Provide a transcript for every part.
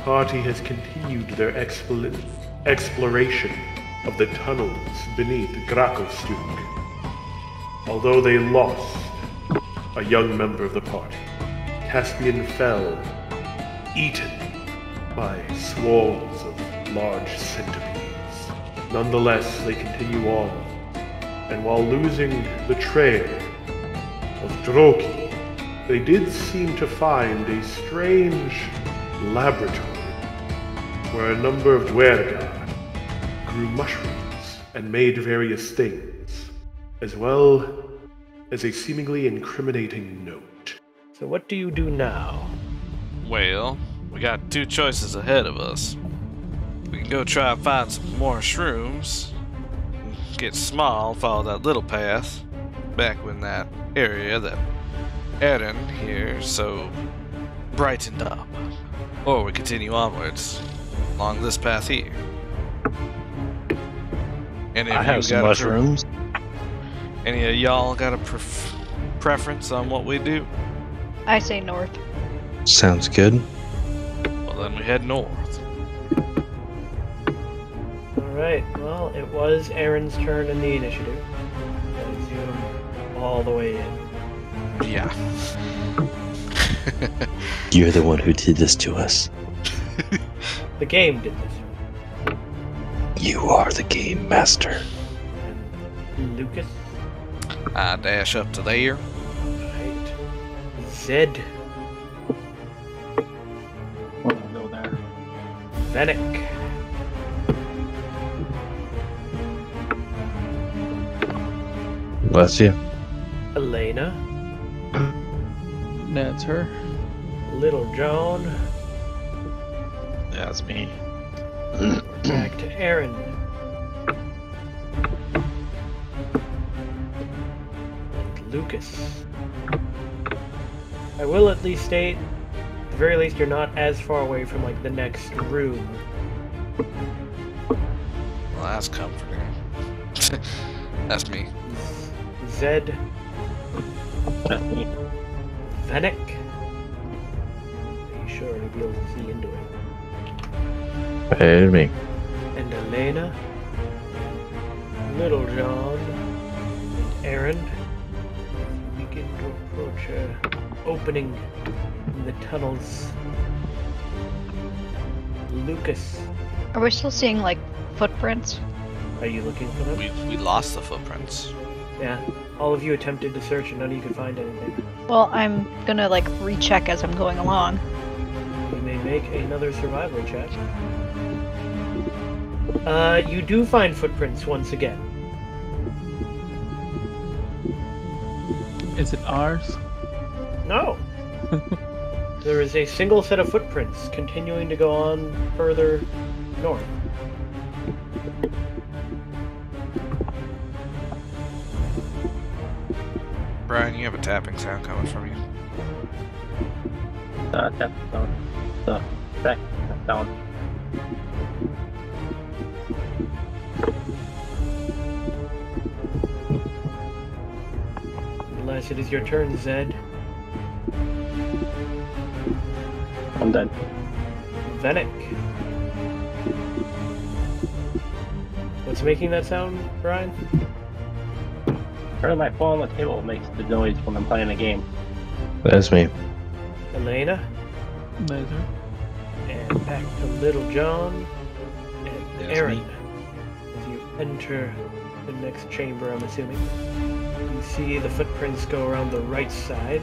party has continued their exploration of the tunnels beneath Grakostuk. Although they lost a young member of the party, Caspian fell, eaten by swarms of large centipedes. Nonetheless, they continue on, and while losing the trail of Droki, they did seem to find a strange laboratory where a number of Dwergar grew mushrooms and made various things, as well as a seemingly incriminating note. So what do you do now? Well, we got two choices ahead of us. We can go try and find some more shrooms, get small, follow that little path back in that area that Eren here so brightened up. Or we continue onwards along this path here. Any of I have some mushrooms. Any of y'all got a preference on what we do? I say north. Sounds good. Well, then we head north. Alright, well, it was Eren's turn in the initiative. I zoom all the way in. Yeah. You're the one who did this to us. The game did this. You are the game master. And Lucas. I dash up to there. Right. Zed. I'll go there. Venick. Bless you. Elena. That's her. Little John. That's me. Back to Eren. And Lucas. I will at least state, at the very least, you're not as far away from like the next room. Well, that's comforting. That's me. Zed. That's me. Venick. Are you sure to be able to see into it? Hey, me. And Elena. Little John. And Eren. Begin to approach a opening in the tunnels. Lucas. Are we still seeing, like, footprints? Are you looking for them? We lost the footprints. Yeah. All of you attempted to search and none of you could find anything. Well, I'm gonna, like, recheck as I'm going along. You may make another survival check. You do find footprints once again. Is it ours? No! There is a single set of footprints continuing to go on further north. Brian, you have a tapping sound coming from you. That's down. The back down. Unless it is your turn, Zed. I'm dead. Venick. What's making that sound, Brian? Turn my phone on the table makes the noise when I'm playing a game. That's me. Elena. Laser. And back to Little John. And That's Eren. me. As you enter the next chamber, I'm assuming. You see the footprints go around the right side.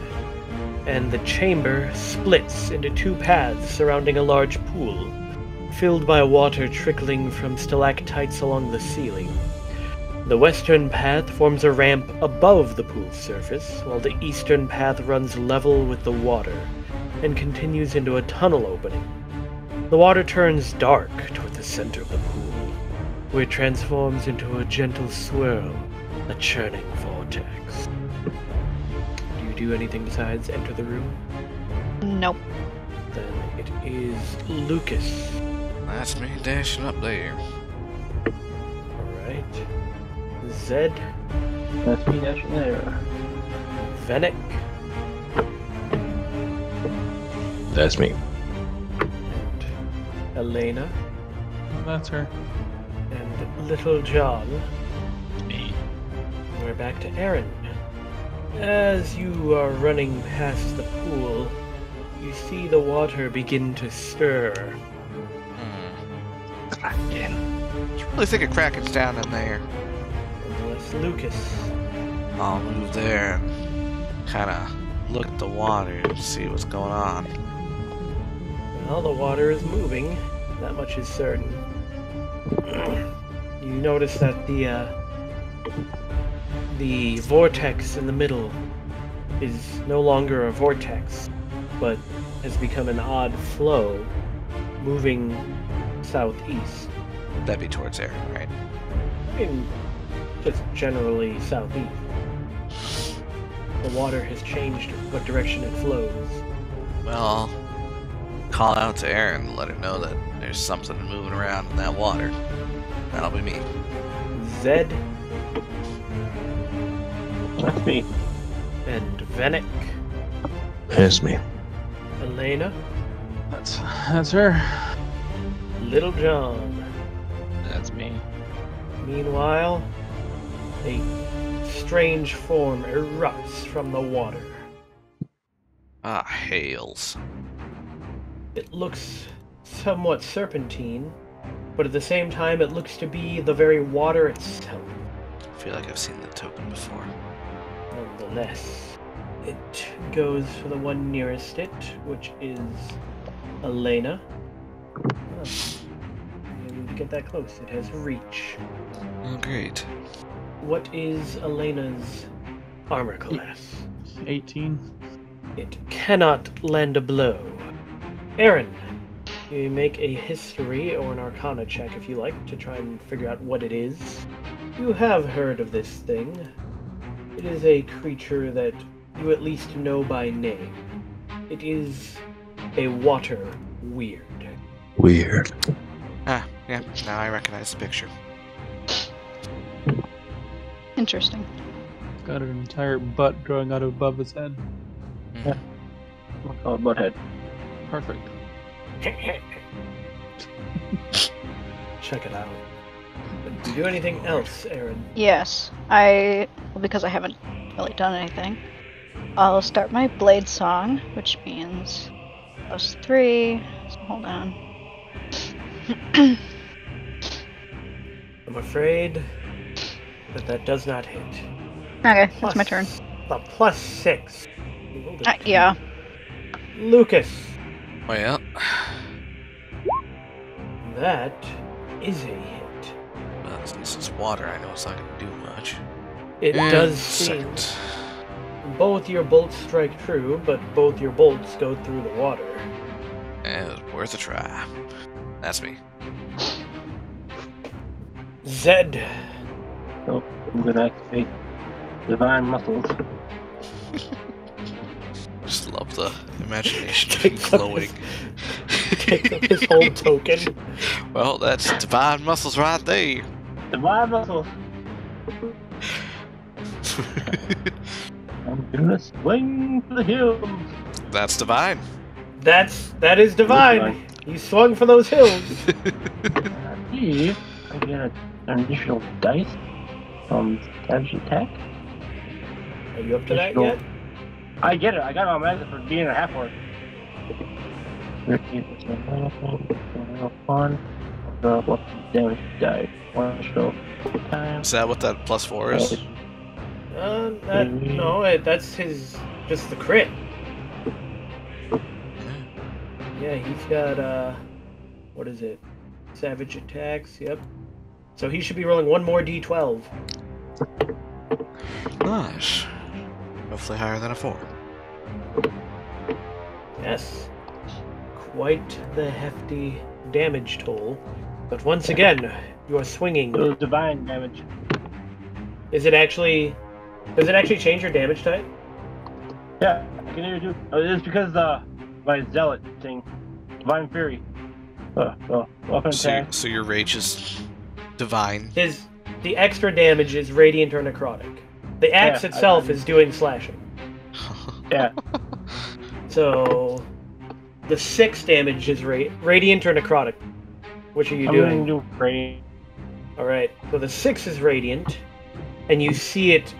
And the chamber splits into two paths surrounding a large pool, filled by water trickling from stalactites along the ceiling. The western path forms a ramp above the pool's surface, while the eastern path runs level with the water and continues into a tunnel opening. The water turns dark toward the center of the pool, where it transforms into a gentle swirl, a churning vortex. Do you do anything besides enter the room? Nope. Then it is Lucas. That's me dashing up there. Alright. Zed. That's me dashing there. Venick. That's me. And Elena, That's her. and Little John. Me. We're back to Aaron. As you are running past the pool, you see the water begin to stir. Kraken. You really think a Kraken's down in there? Unless Lucas. I'll move there and kind of look at the water and see what's going on. Well, the water is moving. That much is certain. You notice that the vortex in the middle is no longer a vortex, but has become an odd flow, moving southeast. That'd be towards Aaron, right? I mean, just generally southeast. The water has changed what direction it flows. Well, I'll call out to Aaron and let her know that there's something moving around in that water. That'll be me. Zed That's me. and Venek, There's me. Elena, That's her. Little John. That's me. Meanwhile, a strange form erupts from the water. Ah, hails. It looks somewhat serpentine, but at the same time it looks to be the very water itself. I feel like I've seen the token before. Nonetheless, it goes for the one nearest it, which is Elena. You need to get that close. It has reach. Oh, great. What is Elena's armor class? 18. It cannot land a blow. Aaron, you make a history or an arcana check if you like to try and figure out what it is. You have heard of this thing. It is a creature that you at least know by name. It is a water weird. Weird. Ah, yeah, now I recognize the picture. Interesting. Got an entire butt growing out of above his head. Mhm. I'll call it Butthead. Perfect. Check it out. But do you do anything else, Aaron? Yes, because I haven't really done anything, I'll start my blade song, which means +3. So hold on. I'm afraid that does not hit. Okay, that's my turn. A +6. You rolled a Yeah. Lucas, Well, that is a hit. since it's water, I know it's not going to do much. It And does seem second. both your bolts strike true, but both your bolts go through the water. It was worth a try. That's me. Zed, So I'm gonna activate divine muscles. Just love the imagination of Takes up glowing. takes up his whole token. Well, that's divine muscles right there. Divine muscles. I'm gonna swing for the hills. That's divine. That is divine. You swung for those hills. I believe I get an additional dice from Savage Attack. Are you up to that Additional- yet? I get it. I got my magnet for being a half orc. 13% the damage die. One stroke time. Is that what that +4 is? No, that's just the crit. Yeah, he's got, what is it? Savage attacks, yep. So he should be rolling one more d12. Nice. Hopefully higher than a 4. Yes. Quite the hefty damage toll. But once again, you are swinging. It was divine damage. Does it actually change your damage type? Yeah, I can hear you. It's because my zealot thing, divine fury. Welcome So your rage is divine. The extra damage is radiant or necrotic. The axe Yeah, itself is doing slashing. Yeah. So The 6 damage is radiant or necrotic. Which are you I'm doing? gonna do radiant. All right. So the 6 is radiant, and you see it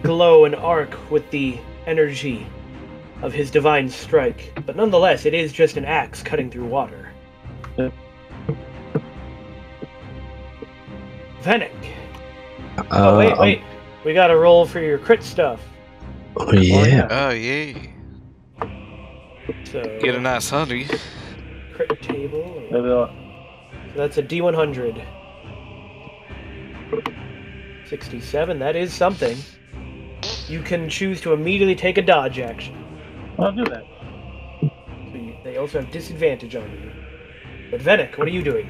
glow and arc with the energy of his divine strike. But nonetheless, it is just an axe cutting through water. Fennec. Oh, wait. We gotta roll for your crit stuff. Oh yeah. Oh, yeah. So, Get a nice honey. crit table. Maybe I'll- So that's a D100. 67, that is something. You can choose to immediately take a dodge action. I'll do that. They also have disadvantage on you. But Venick, what are you doing?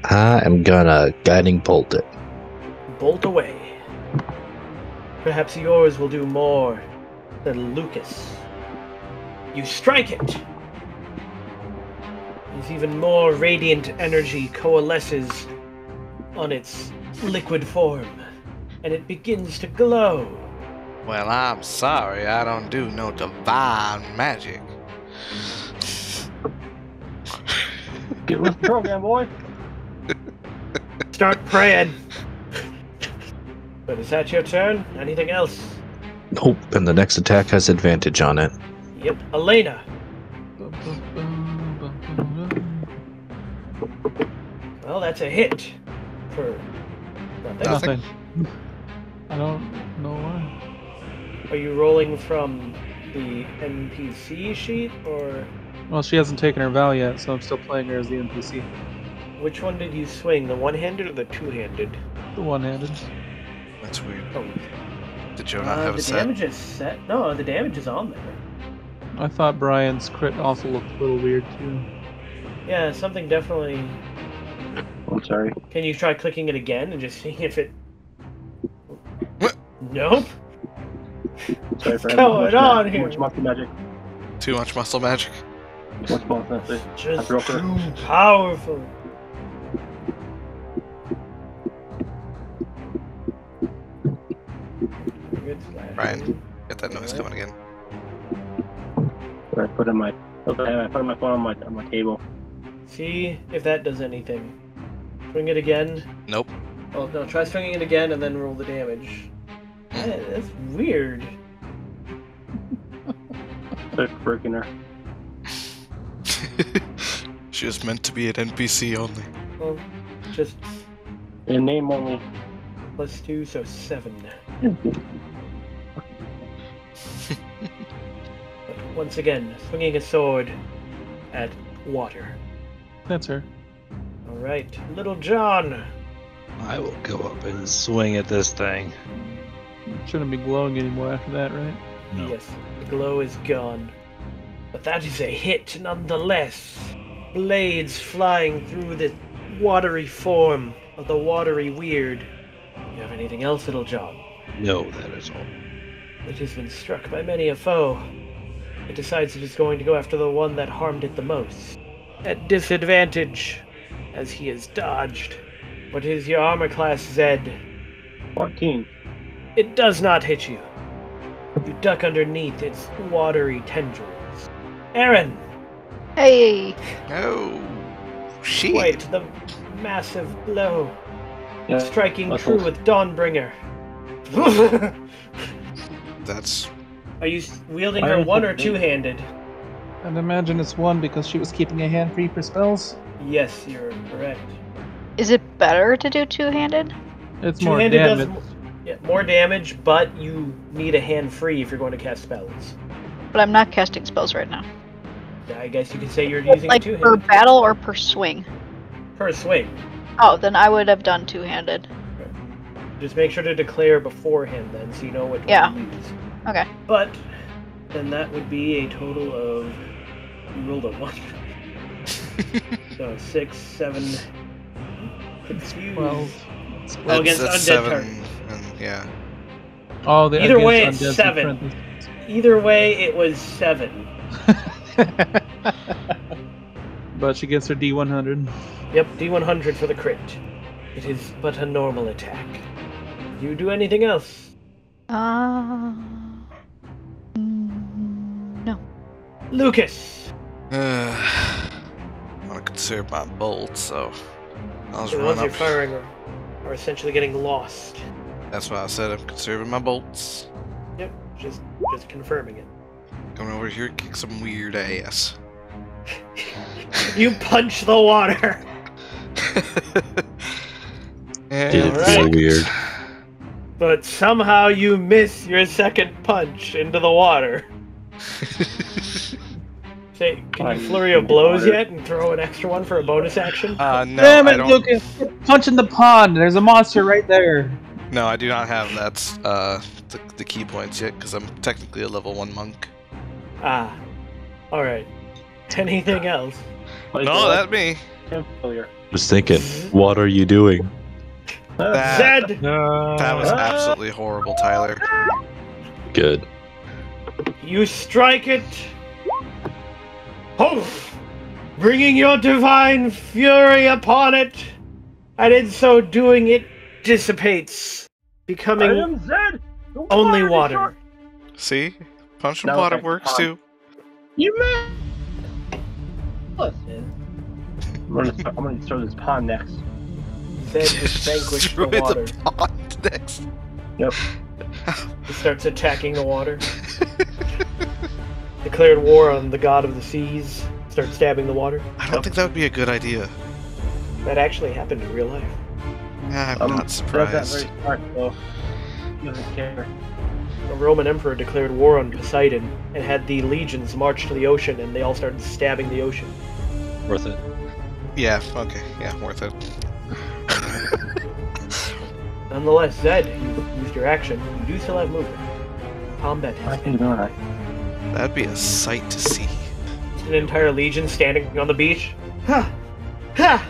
I am gonna guiding bolt it. Bolt away. Perhaps yours will do more than Lucas. You strike it! As even more radiant energy coalesces on its liquid form, and it begins to glow. Well, I'm sorry, I don't do no divine magic. Get with the program, boy. Start praying. But is that your turn? Anything else? Nope, and the next attack has advantage on it. Yep, Elena. Well, that's a hit. For nothing. Nothing. I don't know why. Are you rolling from the NPC sheet, or Well, she hasn't taken her vow yet, so I'm still playing her as the NPC. which one did you swing? The one-handed or the two-handed? The one-handed. That's weird. Oh, Did Joe not have a the set? damage is set. No, the damage is on there. I thought Brian's crit also looked a little weird too. Yeah, something definitely. I'm sorry. Can you try clicking it again and just seeing if it? What? Nope. Sorry for What's having going on too here? much muscle magic. Too much muscle magic. Too much muscle magic. Just broke her. too powerful. Good slash. Brian, get that noise coming again. I put in my phone on my table. See if that does anything. Swing it again. Nope. Oh no, try swinging it again and then roll the damage. That's weird. Start breaking her. She was meant to be an NPC only. Well, just In name only. +2, so 7. But once again, swinging a sword at water. That's her. Alright, Little John. I will go up and swing at this thing. Shouldn't be glowing anymore after that, right? No. Yes, the glow is gone. But that is a hit nonetheless. Blades flying through the watery form of the watery weird. You have anything else, Little John? No, that is all. It has been struck by many a foe. It decides it is going to go after the one that harmed it the most. At disadvantage, as he is dodged. What is your armor class, Zed? 14. It does not hit you. You duck underneath its watery tendrils. Aaron! Hey! No. Shit. Quite the massive blow. Yeah, Striking that's true all. with Dawnbringer. That's Are you wielding Why her is one it or big? two-handed? I'd imagine it's one because she was keeping a hand free for spells. Yes, you're correct. Is it better to do two-handed? It's more Two-handed does damage. more damage, but you need a hand free if you're going to cast spells. But I'm not casting spells right now. I guess you could say you're using Like a per two-handed battle or per swing? per swing. Oh, then I would have done two-handed. Just make sure to declare beforehand then, so you know what Yeah. to use. Okay. But then that would be a total of, you rolled a 1. So 6, 7, confused. 12. Oh, against that's undead 7, target. and yeah. Oh, the Either against way, it's undead's in 7. parentheses. Either way, it was 7. But she gets her D100. Yep, D100 for the crit. It is but a normal attack. You do anything else? No. Lucas. I want to conserve my bolts, so I'll just The run ones up. you're firing are essentially getting lost. That's why I said I'm conserving my bolts. Yep, just confirming it. Coming over here, kick some weird ass. You punch the water. And Did it Alright. feel weird? But somehow you miss your second punch into the water. Say, can you flurry of blows yet and throw an extra one for a bonus action? no, Damn I it, don't. Lucas! Punch in the pond! There's a monster right there! No, I do not have that. The key points yet, because I'm technically a level 1 monk. Ah. Alright. Anything else? No, that's me. Just thinking, what are you doing? That, Zed! that was absolutely horrible, Tyler. Good. You strike it. Poof! Bringing your divine fury upon it. And in so doing, it dissipates, becoming Zed! only water. See? Punch and No, water thank works God. too. You man! I'm gonna throw this pond next. Zed just vanquished Throw the it water. pond next. Yep. He starts attacking the water. Declared war on the god of the seas. Starts stabbing the water. I don't think that would be a good idea. That actually happened in real life. I'm not That's not surprised. very smart, though. He doesn't care. A Roman emperor declared war on Poseidon and had the legions march to the ocean, and they all started stabbing the ocean. Worth it. Yeah, okay, yeah, worth it. Nonetheless, Zed, you've used your action. You do still have movement. Combat I has can do that. That'd be a sight to see. an entire legion standing on the beach. Ha! Ha!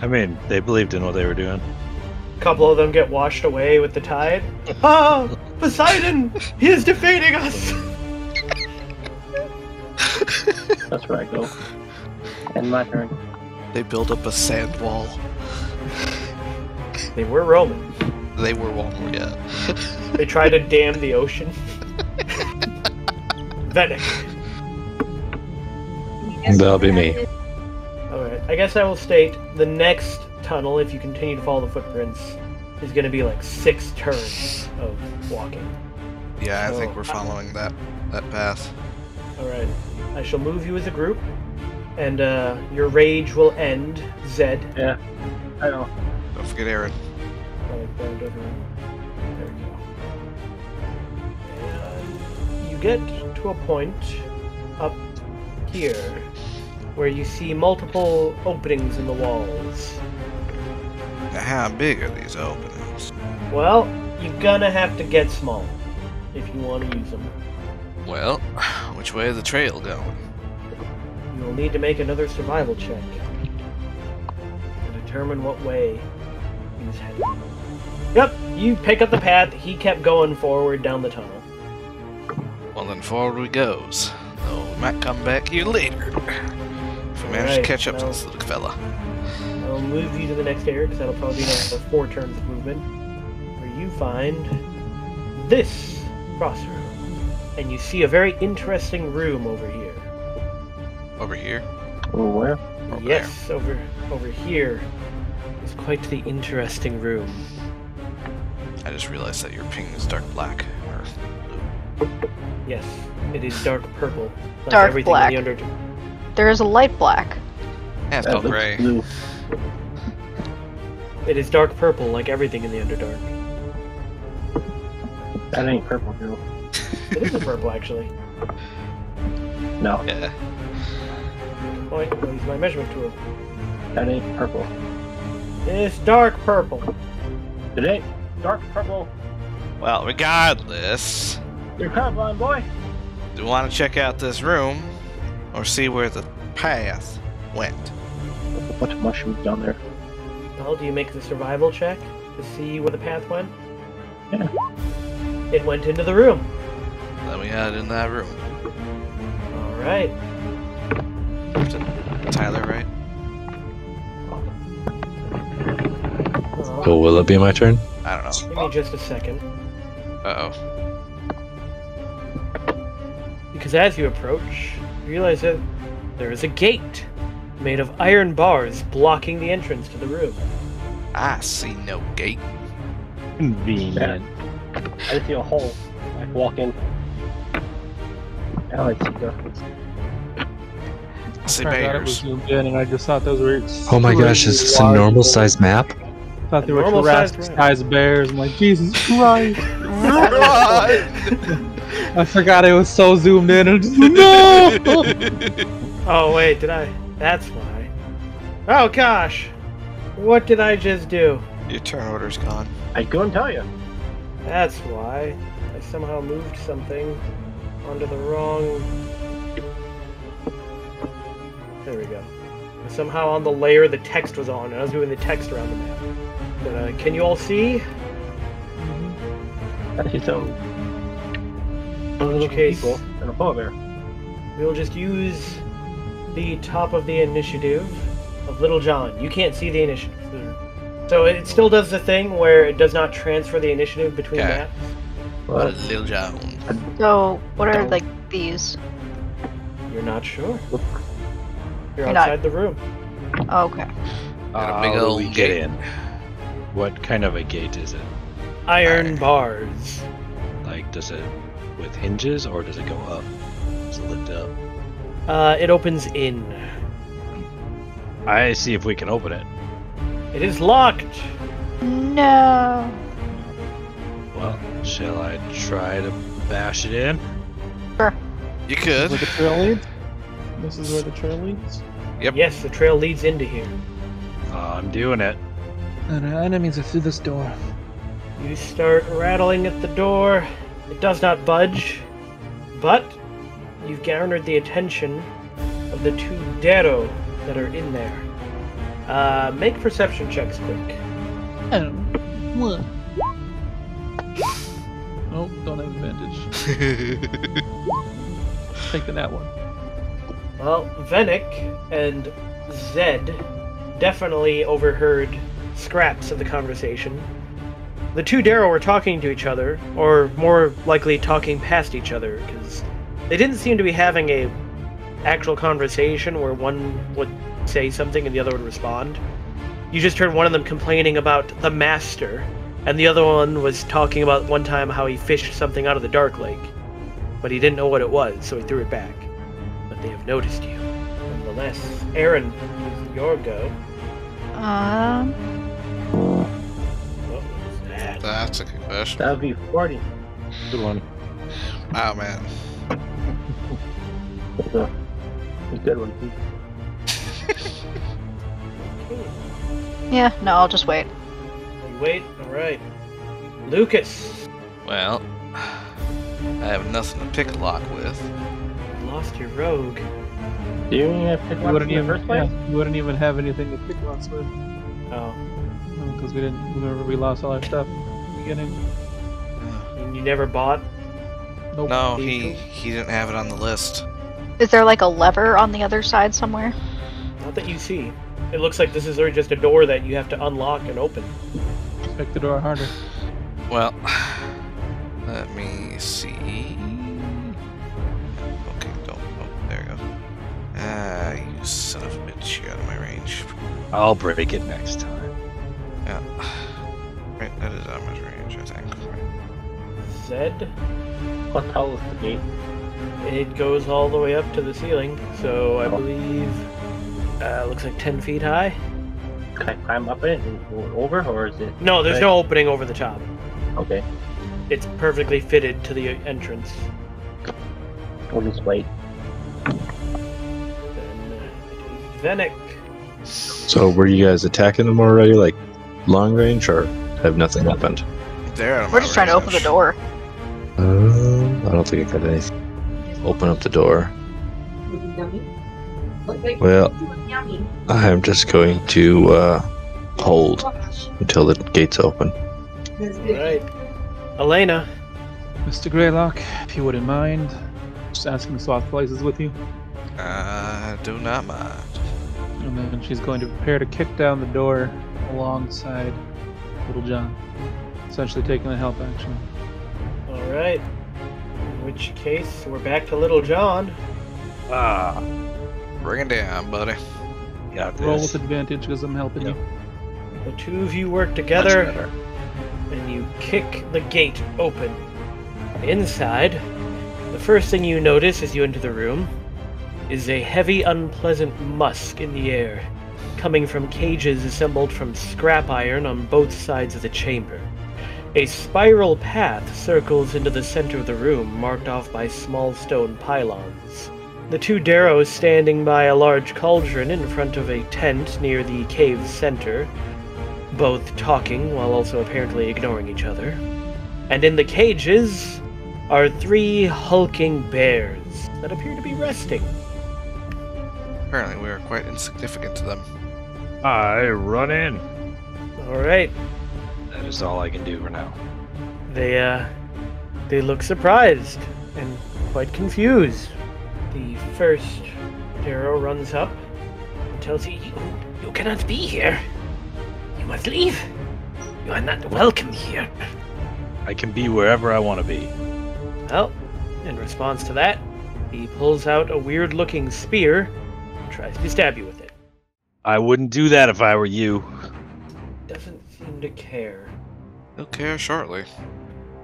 I mean, they believed in what they were doing. A couple of them get washed away with the tide. Ah! Poseidon! He is defeating us! That's where I go. And my turn. They built up a sand wall. They were Roman. They were Walmart, yeah. They tried to dam the ocean. Vedic. That'll be me. Alright, I guess I will state the next tunnel, if you continue to follow the footprints, is going to be like 6 turns of walking. Yeah, I think So, we're following that path. Alright, I shall move you as a group, and your rage will end, Zed. Yeah. I know. Don't forget Aaron. There we go. And you get to a point up here where you see multiple openings in the walls. Now, how big are these openings? Well, you're gonna have to get small if you want to use them. Well, which way is the trail going? You'll need to make another survival check to determine what way he's heading. Yep, you pick up the path. He kept going forward down the tunnel. Well, then forward we goes. Though we might come back here later. If we manage to Alright, catch up to well. this little fella. I'll move you to the next area because that'll probably be another 4 turns of movement. Where you find this crossroad. And you see a very interesting room over here. Over here? Oh, where? Over Yes, over here is quite the interesting room. there. I just realized that your ping is dark black. Or Yes, it is dark purple. Like Dark everything black. In the Underdark. There is a light black. yeah, it's That called looks gray. blue. It is dark purple like everything in the Underdark. That ain't purple, girl. It is a purple, actually. No, Yeah. Point, I'll use my measurement tool. that ain't purple. It's dark purple. It ain't dark purple. Well, regardless, You're colorblind, boy. do you want to check out this room or see where the path went? A bunch of mushrooms down there. Well, do you make the survival check to see where the path went? Yeah. It went into the room. Then we had in that room. Alright. Tyler, right? Oh, will it be my turn? I don't know. Give me just a second. Uh-oh. Because as you approach, You realize that there is a gate made of iron bars blocking the entrance to the room. I see no gate. Convenient. I just see a hole. I walk in. Now I see darkness. I see I thought it was bears. zoomed in, and I just thought those were. Oh my gosh, is this a extremely normal large. size map? I thought they A were normal sized Jurassic-sized bears. I'm like, Jesus Christ! Run! I forgot I was so zoomed in. And just, no! Oh wait, did I? That's why. Oh gosh! What did I just do? Your turn order's gone. I couldn't tell you. That's why. I somehow moved something onto the wrong... There we go. Somehow on the layer the text was on, and I was moving the text around the map. But, can you all see? I see some. In which case, People and a polar bear. we'll just use the top of the initiative of Little John. You can't see the initiative. So it still does the thing where it does not transfer the initiative between Okay. maps. What? Lil John. So, what are like these? You're not sure. You're You're not- outside the room. Oh, okay. Got a big How do old we get gate. in? What kind of a gate is it? Iron bars. Like, does it with hinges or does it go up? Does it lift up? It opens in. I see if we can open it. It is locked. No. Well, shall I try to bash it in? You This is could. where the trail leads? This is where the trail leads? Yep. Yes, the trail leads into here. I'm doing it. And our enemies are through this door. You start rattling at the door. It does not budge, but you've garnered the attention of the two Dero that are in there. Make perception checks quick. What? Nope, don't have advantage. Taking that one. Well, Venick and Zed definitely overheard scraps of the conversation. The two Darrow were talking to each other, or more likely talking past each other, because they didn't seem to be having a actual conversation where one would say something and the other would respond. You just heard one of them complaining about the master, and the other one was talking about one time how he fished something out of the Dark Lake, but he didn't know what it was, so he threw it back. But they have noticed you. Nonetheless, Aaron, it's your go. What was that? That's a good question. That would be 40. Good one. Wow, man. That's a good one. Yeah, no, I'll just wait. You wait? Alright. Lucas, Well, I have nothing to pick a lock with. you lost your rogue. Do you even have to pick You one wouldn't in the even, first place? you wouldn't even have anything to pick locks with. Oh. Because we didn't. Remember, we lost all our stuff at the beginning. You never bought? Nope. No, he didn't have it on the list. Is there like a lever on the other side somewhere? Not that you see. It looks like this is really just a door that you have to unlock and open. Make the door harder. Well, let me see. Okay, don't. Oh, there you go. Ah, you son of a bitch, you're out of my range. I'll break it next time. Yeah. Right, that is out of my range, I think. Right. Zed, How tall is the gate? it goes all the way up to the ceiling, so I believe looks like 10 feet high. Can I climb up it and go over, or is it? No, there's Right. no opening over the top. Okay, It's perfectly fitted to the entrance. we'll just wait. Then Venick. So were you guys attacking them already, like long range, or have nothing happened? They're out of We're my just trying to open the range. door. I don't think I got anything. Open up the door. Well, I'm just going to hold until the gate's open. Alright. Elena. Mr. Greylock, if you wouldn't mind, just asking to swap places with you. I do not mind. And then she's going to prepare to kick down the door alongside Little John. Essentially taking the help action. Alright. In which case, we're back to Little John. Ah, Bring it down, buddy. got Roll this. with advantage because I'm helping Yep. you. The two of you work Much together, better. and you kick the gate open. Inside, the first thing you notice as you enter the room is a heavy, unpleasant musk in the air, coming from cages assembled from scrap iron on both sides of the chamber. A spiral path circles into the center of the room, marked off by small stone pylons. The two Darrows standing by a large cauldron in front of a tent near the cave's center, both talking while also apparently ignoring each other. And in the cages are 3 hulking bears that appear to be resting. Apparently we are quite insignificant to them. I run in. Alright, That is all I can do for now. they look surprised and quite confused. The first Darrow runs up and tells you, you cannot be here. You must leave. You are not welcome here. I can be wherever I want to be. Well, in response to that, he pulls out a weird-looking spear and tries to stab you with it. I wouldn't do that if I were you. Doesn't seem to care. He'll care shortly.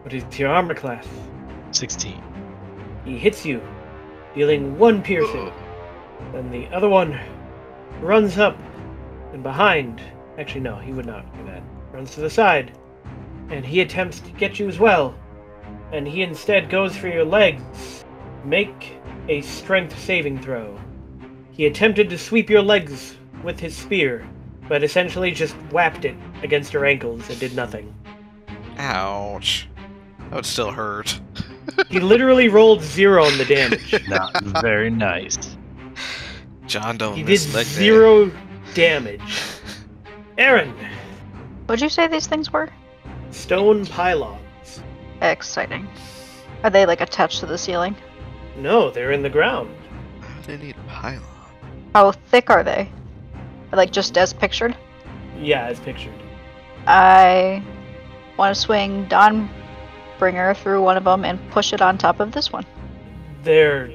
What is your armor class? 16. He hits you, dealing 1 piercing. Then the other one runs up and behind. Actually, no, he would not do that. Runs to the side, and he attempts to get you as well. And he instead goes for your legs. Make a strength saving throw. He attempted to sweep your legs with his spear, but essentially just whapped it against your ankles and did nothing. Ouch. That would still hurt. He literally rolled 0 on the damage. Not very nice. John don't He did miss leg day. 0 damage. Aaron, What'd you say these things were? stone pylons. Exciting. Are they like attached to the ceiling? No, they're in the ground. Why do they need a pylon? How thick are they? Like just as pictured? Yeah, as pictured. I want to swing Dawnbringer through one of them and push it on top of this one. They're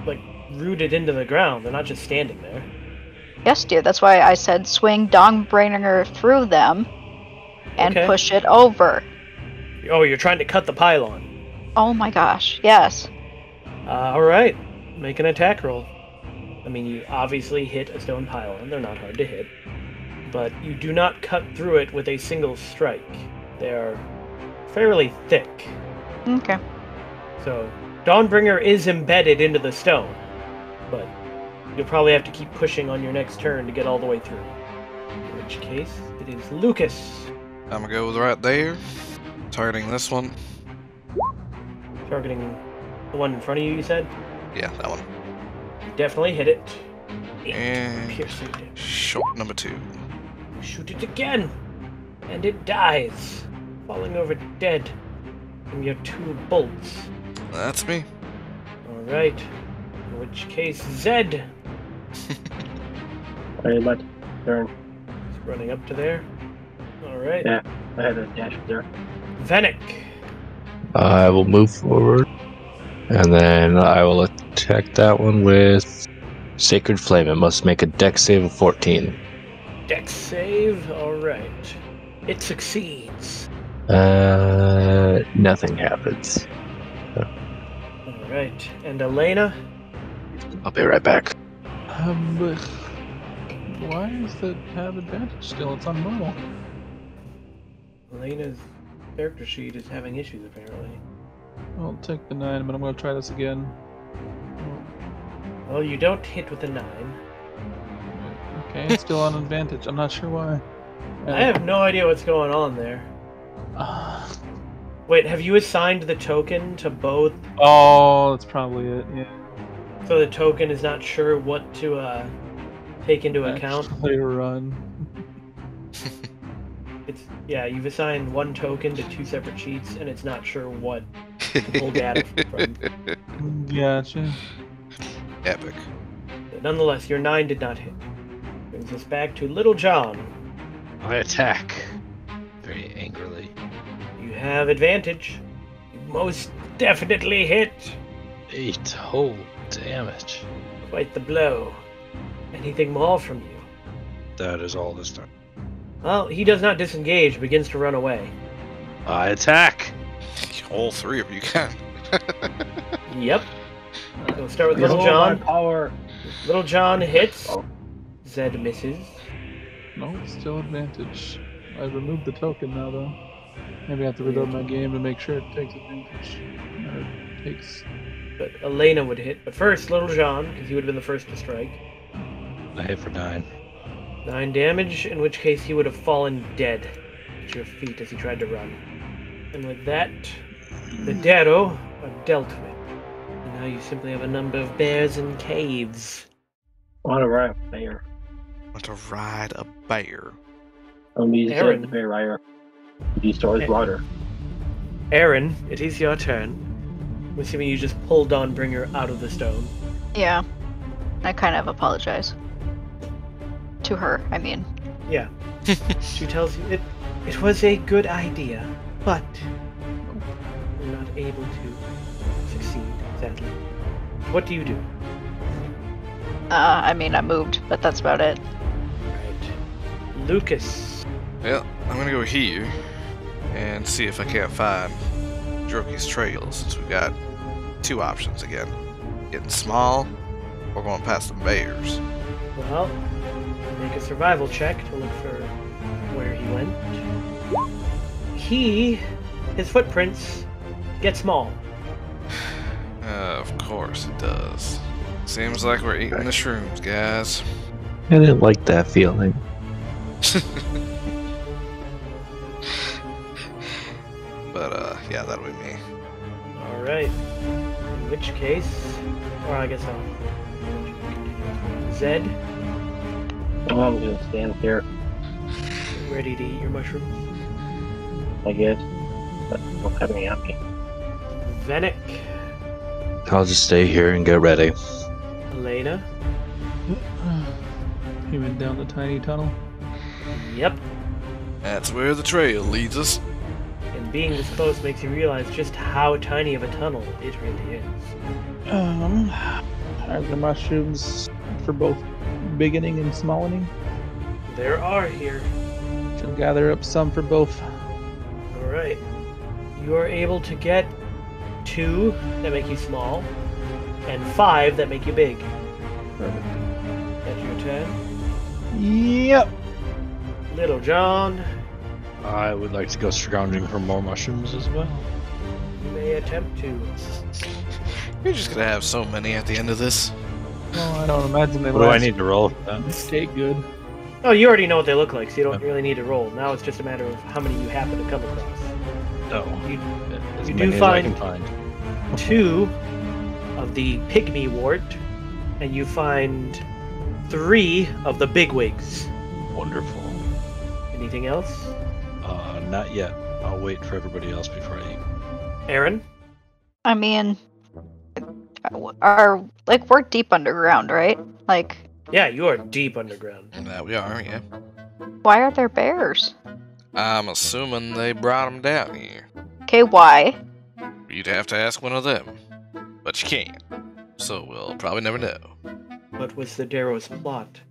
like rooted into the ground. They're not just standing there. Yes, dear. That's why I said swing Dawnbringer through them and Okay. push it over. Oh, you're trying to cut the pylon. Oh my gosh. Yes. Alright. Make an attack roll. I mean, you obviously hit a stone pylon. They're not hard to hit. But you do not cut through it with a single strike. They are fairly thick. Okay. So, Dawnbringer is embedded into the stone. But you'll probably have to keep pushing on your next turn to get all the way through. In which case, it is Lucas. I'm gonna go with right there. Targeting this one. Targeting the one in front of you, you said? Yeah, that one. You definitely hit it. 8 And piercing damage. short number 2. You shoot it again, and it dies, falling over dead from your 2 bolts. That's me. Alright, in which case Zed Hey, my turn. is running up to there. Alright, Yeah, I had a dash there. Venick. I will move forward, and then I will attack that one with Sacred Flame. It must make a dex save of 14. Dex save, alright. It succeeds. Nothing happens. Alright, and Elena? I'll be right back. But why does that have advantage still? It's on normal. Elena's character sheet is having issues, apparently. I'll take the 9, but I'm going to try this again. Well, you don't hit with a 9. Okay, it's still on advantage. I'm not sure why. I have no idea what's going on there. Wait, have you assigned the token to both? Oh, that's probably it. Yeah. So the token is not sure what to take into account? Actually run. Yeah, you've assigned one token to 2 separate sheets, and it's not sure what to pull data from. Gotcha. Epic. But nonetheless, your 9 did not hit. Brings us back to Little John. I attack. Very angrily. You have advantage. You most definitely hit. 8. Oh damage. Quite the blow. Anything more from you? That is all this time. Well, he does not disengage, begins to run away. I attack. All three of you can. Yep. We'll start with Get Little all my John. power. Little John hits. Oh. Zed misses. No, still advantage. I removed the token now, though. Maybe I have to reload my game to make sure it takes advantage. Or it takes... But Elena would hit. But first, Little John, because he would have been the first to strike. I hit for 9. 9 damage, in which case he would have fallen dead at your feet as he tried to run. And with that, the Darrow are dealt with. And now you simply have a number of bears and caves. I want to ride a bear. Want to ride a bear. I'm using Aaron. the bear rider. He stores water. Aaron, it is your turn. I'm assuming you just pulled Dawnbringer out of the stone. Yeah. I kind of apologize. To her, I mean. Yeah. She tells you it was a good idea, but you're not able to succeed, sadly. What do you do? I mean, I moved, but that's about it. Right. Lucas. Well, I'm gonna go here and see if I can't find Droki's trail, since we've got 2 options again. Getting small or going past the bears. Well, make a survival check to look for where he went. His footprints get small. Of course it does. Seems like we're eating the shrooms, guys. I didn't like that feeling. But, yeah, that'll be me. Alright. In which case, or I guess I'll... Zed, Oh, I'm gonna stand here, ready to eat your mushrooms? I guess. But don't have any on me. Venick, I'll just stay here and get ready. Elena, He went down the tiny tunnel. yep. That's where the trail leads us. And being this close makes you realize just how tiny of a tunnel it really is. Are the mushrooms for both beginning and smallening? There are here. Shall gather up some for both. Alright. You are able to get 2 that make you small, and 5 that make you big. Perfect. That's your turn. Yep. Little John, I would like to go scrounging for more mushrooms as well. you may attempt to. You're just gonna have so many at the end of this. Well, I don't imagine they What do I last need to roll for that? stay good. Oh, you already know what they look like, so you don't really need to roll. Now it's just a matter of how many you happen to come across. No. You, As you many do as I find can find. 2 of the pygmy wart, and you find 3 of the bigwigs. Wonderful. Anything else? Not yet. I'll wait for everybody else before I eat. Aaron? I mean, we're deep underground, right? Like, Yeah, you are deep underground. That we are, yeah. why are there bears? I'm assuming they brought them down here. Okay, why? You'd have to ask one of them. But you can't. So we'll probably never know. What was the Darrow's plot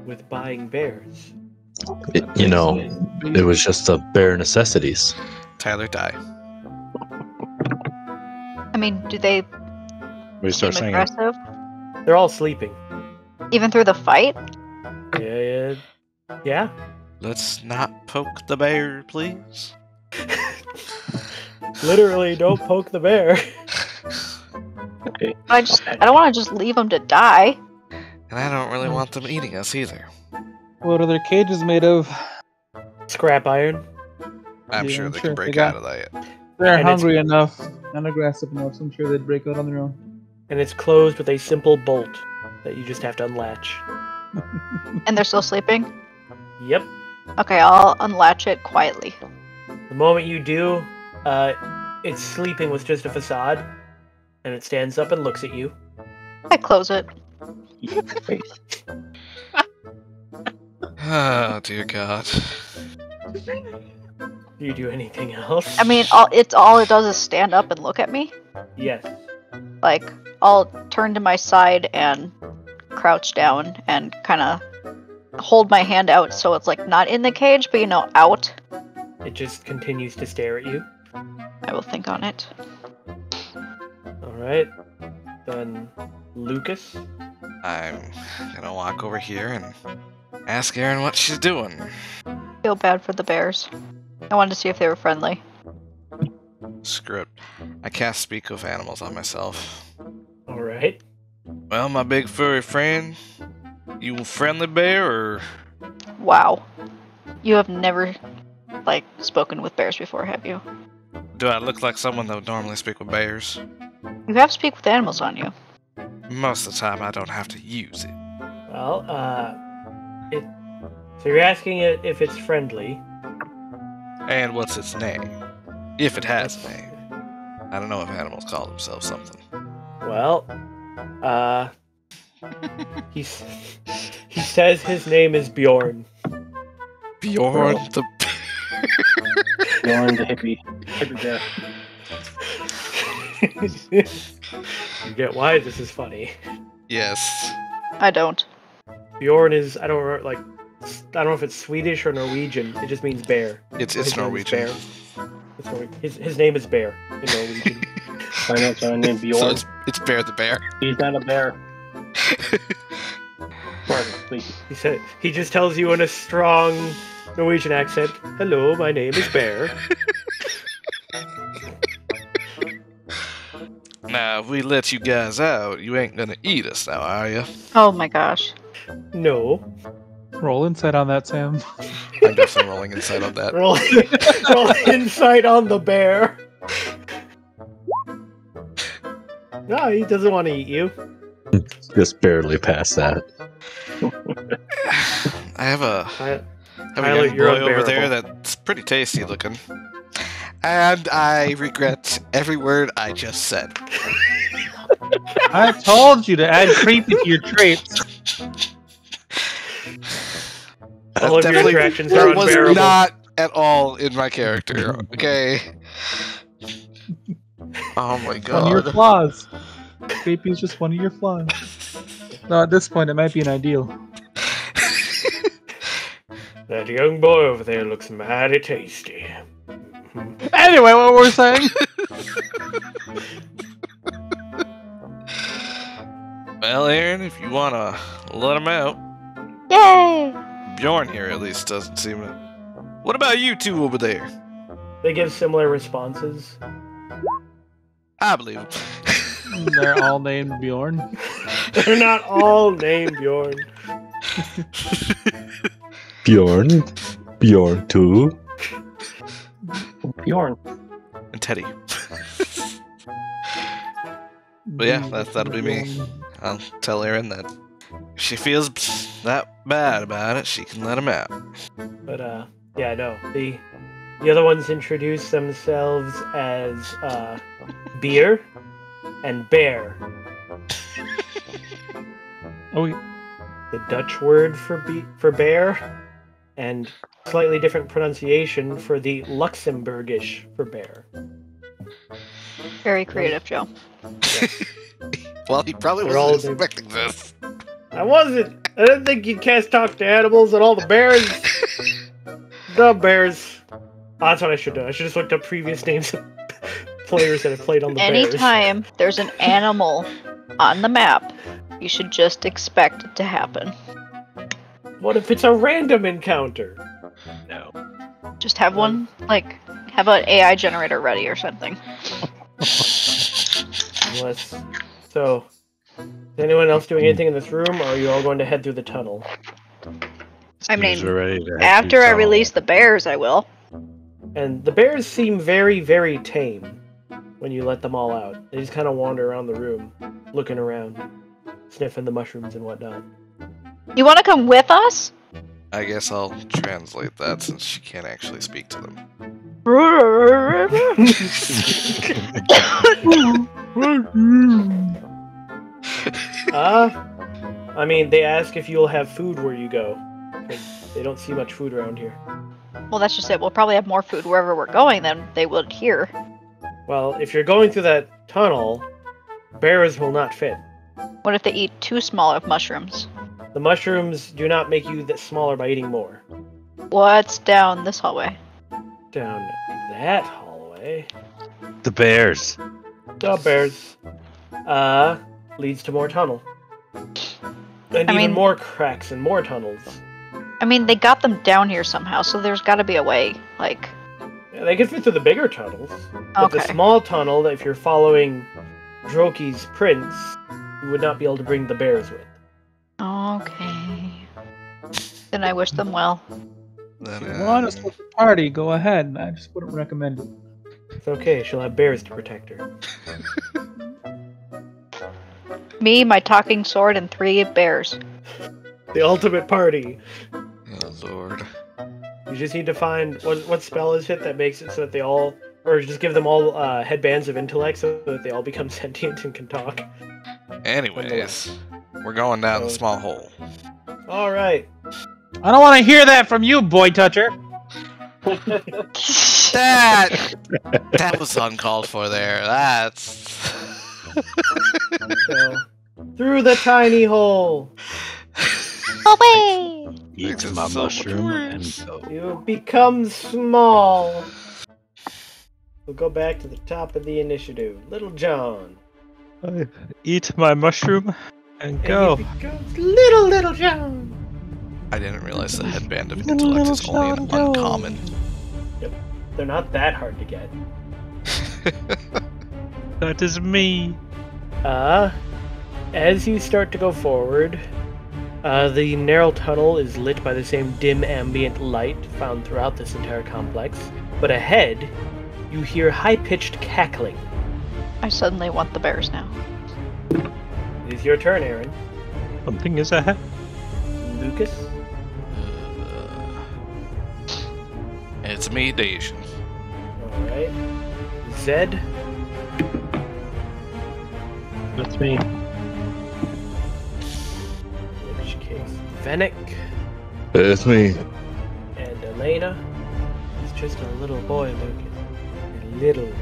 with buying bears? It was just the bare necessities. Tyler, die. I mean, do they We start seem singing. aggressive? They're all sleeping. Even through the fight? Yeah. Let's not poke the bear, please. Literally, don't poke the bear. Okay. I don't want to just leave them to die. And I don't really want them eating us either. What are their cages made of? Scrap iron. I'm Yeah, sure I'm they sure can break they got- out of that. They're And it's- hungry enough and aggressive enough, so I'm sure they'd break out on their own. And it's closed with a simple bolt that you just have to unlatch. And they're still sleeping? Yep. Okay, I'll unlatch it quietly. The moment you do, it's sleeping with just a facade, and it stands up and looks at you. I close it. Face. Oh, dear God. Do you do anything else? I mean, all it does is stand up and look at me. Yes. Like, I'll turn to my side and crouch down and kind of hold my hand out so it's like not in the cage, but out. It just continues to stare at you. I will think on it. Alright. Then Lucas. I'm gonna walk over here and ask Erin what she's doing. Feel bad for the bears. I wanted to see if they were friendly. Screw it. I cast Speak of Animals on myself. Alright. Well, my big furry friend, you a friendly bear or... Wow. You have never, spoken with bears before, have you? Do I look like someone that would normally speak with bears? You have Speak with Animals on you. Most of the time I don't have to use it. Well, so you're asking it if it's friendly. And what's its name? If it has a name. I don't know if animals call themselves something. Well, he says his name is Bjorn. Bjorn the Bjorn the hippie bear. You get why this is funny. Yes. I don't. Bjorn is I don't know if it's Swedish or Norwegian. It just means bear. It's His name is Norwegian. Bear. It's Norwegian. His name is Bear in Norwegian. I know, so I named Bjorn. So it's Bear the bear. He's not a bear. Please. He just tells you in a strong Norwegian accent, "Hello, my name is Bear." Now, if we let you guys out, you ain't gonna eat us now, are you? Oh my gosh. No. Roll insight on that, Sam. I guess I'm rolling inside on that. Roll insight on the bear. No, he doesn't want to eat you. Just barely past that. I have a Tyler, young you're boy over there unbearable. that's pretty tasty looking. And I regret every word I just said. I told you to add creepy to your traits. All of your interactions are That was unbearable. not at all in my character, okay? Oh my One of god. your flaws. Creepy is just one of your flaws. No, at this point, it might be an ideal. That young boy over there looks mighty tasty. Anyway, what were we saying? Well, Aaron, if you wanna let him out, Yay! Bjorn here at least doesn't seem to... What about you two over there? They give similar responses. I believe him. They're all named Bjorn. They're not all named Bjorn. Bjorn. Bjorn 2. Bjorn. And Teddy. But yeah, that'll be me. I'll tell Erin that if she feels that bad about it, she can let him out. But yeah, no. The other ones introduce themselves as Beer and Bear. Oh, The Dutch word for bear, and slightly different pronunciation for the Luxembourgish for bear. Very creative, Joe. Well, he probably They're all wasn't expecting this. I wasn't. I didn't think you'd cast talk to animals and all the bears. The bears. Oh, that's what I should do. I should just looked up previous names of players that have played on the bears. Anytime there's an animal on the map, you should just expect it to happen. What if it's a random encounter? No. Just have one, have an AI generator ready or something. Unless. So, is anyone else doing anything in this room, or are you all going to head through the tunnel? I mean, We're ready to after I tunnel. release the bears, I will. And the bears seem very, very tame when you let them all out. They just kind of wander around the room, looking around, sniffing the mushrooms and whatnot. You want to come with us? I guess I'll translate that since she can't actually speak to them. I mean, they ask if you'll have food where you go. 'Cause they don't see much food around here. Well, that's just it. We'll probably have more food wherever we're going than they would here. Well, if you're going through that tunnel, Bears will not fit. What if they eat too small of mushrooms? The mushrooms do not make you smaller by eating more. What's down this hallway? Down that hallway. The bears. The bears. Leads to more tunnel. And even more cracks and more tunnels. I mean, they got them down here somehow, so there's gotta be a way, like... Yeah, they could fit through the bigger tunnels. But the small tunnel, if you're following Droki's prints, you would not be able to bring the bears with. Okay. Then I wish them well. If you want us with the party, go ahead. I just wouldn't recommend it. It's okay, she'll have bears to protect her. Me, my talking sword, and 3 bears. The ultimate party. Oh, Lord. You just need to find... What spell is it that makes it so that they all... Or just give them all headbands of intellect so that they all become sentient and can talk. Anyways, we're going down the small hole. Alright. I don't want to hear that from you, boy toucher. That was uncalled for there. That's... So, through the tiny hole. Away! Eat my mushroom and go. You become small. We'll go back to the top of the initiative. Little John. Eat my mushroom and go. And he becomes little John. I didn't realize the headband of intellect is only an uncommon. Yep. They're not that hard to get. That is me. As you start to go forward, the narrow tunnel is lit by the same dim ambient light found throughout this entire complex. But ahead, you hear high-pitched cackling. I suddenly want the bears now. It is your turn, Aaron. Something is ahead. Lucas? It's me, Dacian. Alright. Zed? That's me. In which case, Venick It's me. and Elena. He's just a little boy, Lucas. A little boy.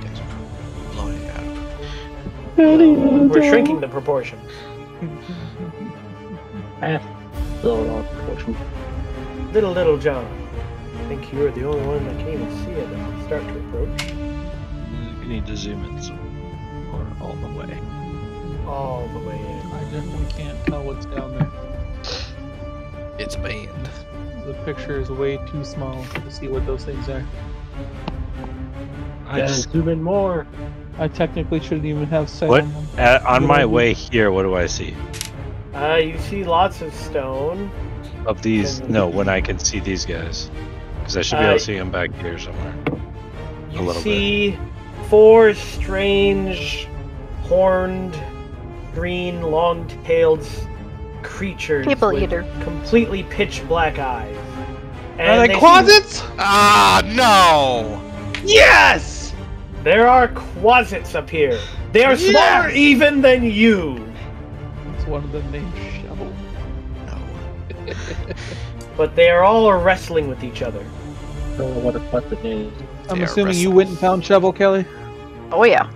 Guys are blowing it out. We're shrinking the proportion. Little John. I think you're the only one that can even see it as we start to approach. You need to zoom in some or all the way. All the way in. I definitely can't tell what's down there. It's a band. The picture is way too small to see what those things are. I just, Zoom in more. I technically shouldn't even have sight What? on them. On my way here, what do I see? You see lots of stone. Of these? No, when I can see these guys. Because I should be able to see them back here somewhere. You A little see 4 strange, horned, green, long-tailed creatures People with eater. completely pitch black eyes. Are they seem- closets? Ah, no! Yes! There are quasits up here. They are smaller even than you. It's one of them named Shovel. No. But they are all wrestling with each other. I don't know what a puppet is. I'm They are assuming you wrestling. went and found Shovel, Kelly? Oh yeah.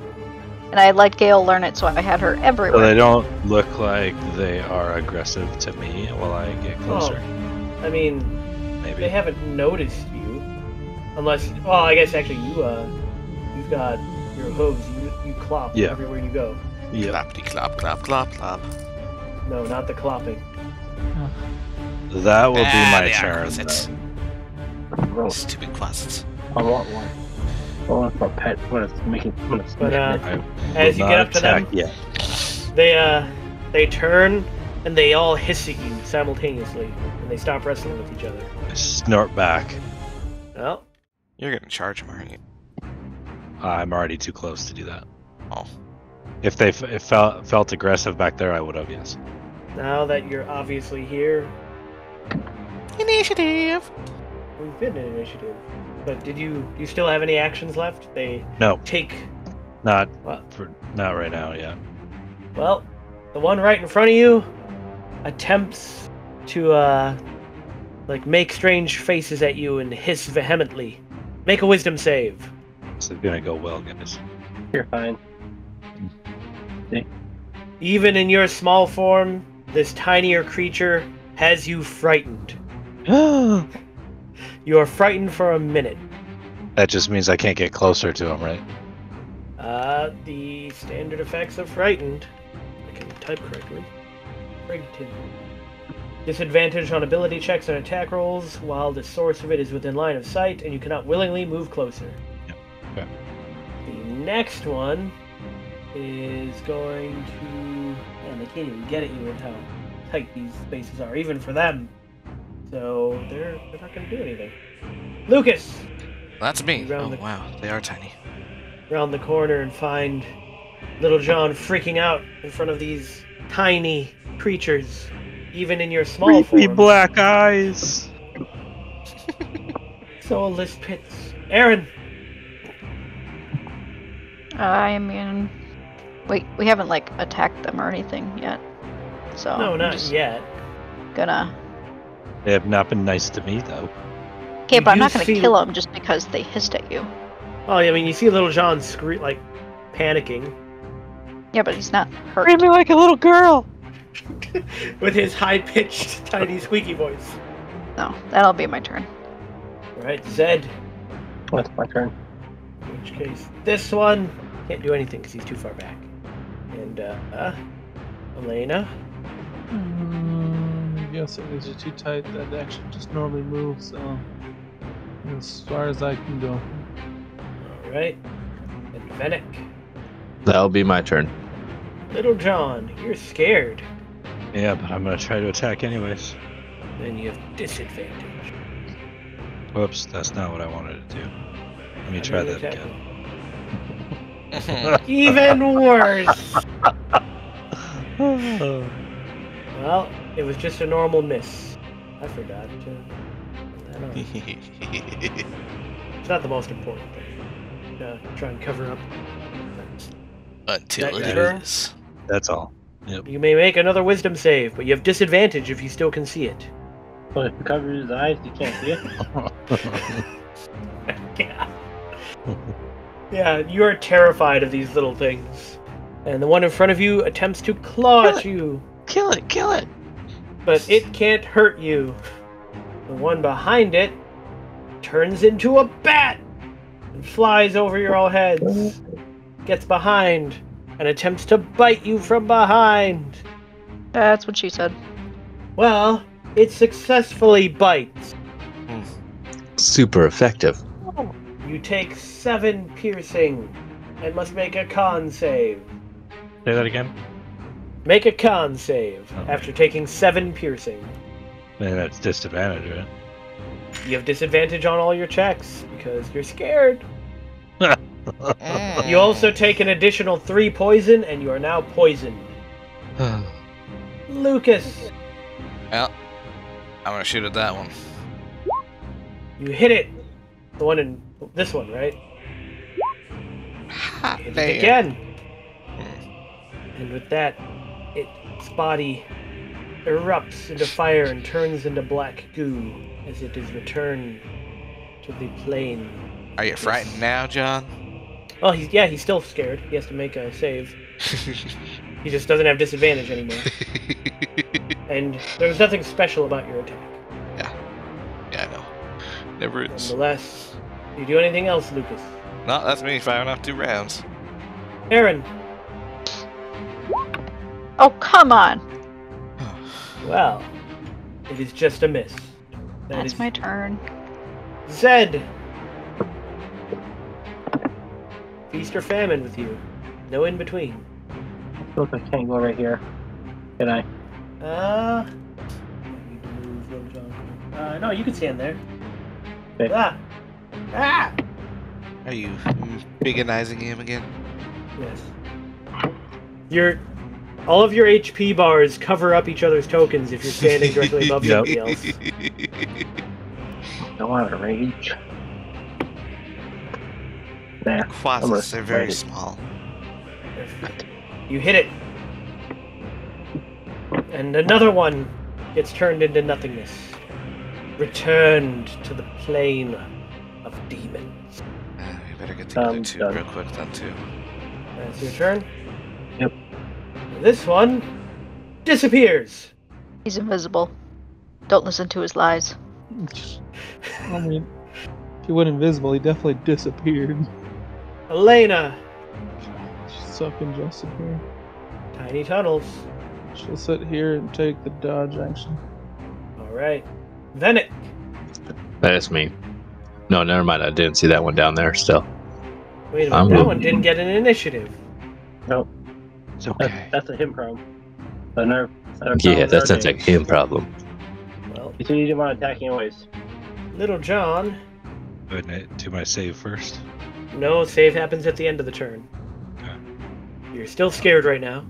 And I let Gale learn it, so I had her So everywhere. they don't look like they are aggressive to me while I get closer. I mean, Maybe. they haven't noticed you. Unless, well, I guess actually you've got your hooves. You clop Yeah. everywhere you go. Yeah. Clappity clap, clap, clap, clap. No, not the clopping. That will be my they are turn. closets. then. Stupid closets. I want one. I want a pet. I'm gonna make it. I'm gonna But I as will you get not up to them, attack yet. they turn and they all hiss at you simultaneously, and they stop wrestling with each other. I snort back. Well, You're gonna charge him, aren't you? I'm already too close to do that. Oh. If they felt aggressive back there, I would have, yes. now that you're obviously here, Initiative! we've been in initiative. But do you still have any actions left? They No, take. not What? not right now. Yeah. Well, the one right in front of you attempts to make strange faces at you and hiss vehemently. Make a wisdom save. This is gonna go well, guys. You're fine. See? Even in your small form, this tinier creature has you frightened. You are frightened for a minute. That just means I can't get closer to him, right? The standard effects of frightened. I can type correctly. Frightened. Disadvantage on ability checks and attack rolls while the source of it is within line of sight and you cannot willingly move closer. Yep. Okay. The next one is going to... Man, they can't even get at you with how tight these spaces are, even for them. So they're not going to do anything. Lucas! That's me. Around Oh, the- wow. They are tiny. Round the corner and find Little John freaking out in front of these tiny creatures, even in your small form. black eyes. Soulless pits. Aaron! I mean, we haven't like attacked them or anything yet, so No, I'm not just yet. gonna. They have not been nice to me, though. Okay, but I'm You not gonna see- kill them just because they hissed at you. Oh, I mean, you see Little John like panicking Yeah, but he's not hurt. me like a little girl. with his high-pitched, tiny, squeaky voice. No, that'll be my turn. All right, Zed. That's my turn. In which case, this one can't do anything because he's too far back. And Elena. Yes, it is too tight. That action just normally moves. So as far as I can go. All right. And Fennec. That'll be my turn. Little John, you're scared. Yeah, but I'm gonna try to attack anyways. Then you have disadvantage. Whoops, that's not what I wanted to do. Let me try that Attack. again. Even worse. Well, it was just a normal miss. I forgot to. I don't know. It's not the most important thing. Try and cover up. Until That it your turn? is. That's all. Yep. You may make another wisdom save, but you have disadvantage if you still can see it. So if you cover his eyes, you can't see it. Yeah. Yeah, you are terrified of these little things. And the one in front of you attempts to claw at you, Kill it! Kill it! but it can't hurt you. The one behind it turns into a bat and flies over your all heads, gets behind, and attempts to bite you from behind. That's what she said. Well, it successfully bites. Super effective. You take 7 piercing and must make a con save. Say that again? Make a con save Oh. after taking 7 piercing. Man, that's disadvantage, right? You have disadvantage on all your checks because you're scared. You also take an additional 3 poison and you are now poisoned. Lucas, Well, I'm gonna shoot at that one. you hit it. The one in this one, right? Hot Hit it damn. again. And with that, its body erupts into fire and turns into black goo as it is returned to the plane. Are you frightened now, John? Oh, he's still scared. He has to make a save. He just doesn't have disadvantage anymore. And there was nothing special about your attack. Yeah, I know. Never is. Nonetheless, do you do anything else, Lucas? No, that's me firing off 2 rounds. Aaron, Oh, come on! well, it is just a miss. That That's is my turn. Zed. Feast or famine with you. No in between. Look, I can't go right here. Can I? I need to move Little John. No, you can stand there. Okay. Ah! Are you veganizing him again? Yes. All of your HP bars cover up each other's tokens if you're standing directly above Yep. somebody else. I want to rage. Nah, Quasits, they're very ready. small. You hit it. And another one gets turned into nothingness. Returned to the plane of demons. We better get together too, done. real quick then too. That's your turn. Yep. This one disappears. He's invisible. Don't listen to his lies. I mean, if he went invisible, he definitely disappeared. Elena. She's sucking Justin here. Tiny tunnels. She'll sit here and take the dodge action. Alright. Venek. That's me. No, never mind. I didn't see that one down there still. Wait a minute, that one didn't get an initiative. Nope. It's okay. That's a him problem. The nerve. Yeah, that sounds like him problem. Well, You said you didn't want to attack anyways. Little John. Go ahead and do my save first. No, save happens at the end of the turn. Okay. You're still scared right now.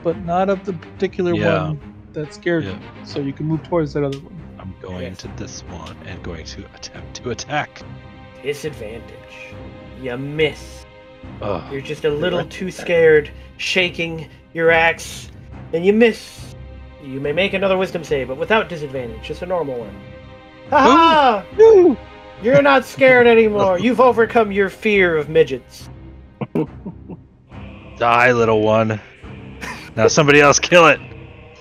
But not of the particular Yeah. one that scared you. So you can move towards that other one. I'm going to this one and going to attempt to attack. Disadvantage. You miss. Oh, You're just a little too scared, shaking your axe, and you miss. You may make another wisdom save, but without disadvantage, just a normal one. Ha ha! You're not scared anymore. You've overcome your fear of midgets. die, little one. Now somebody else kill it.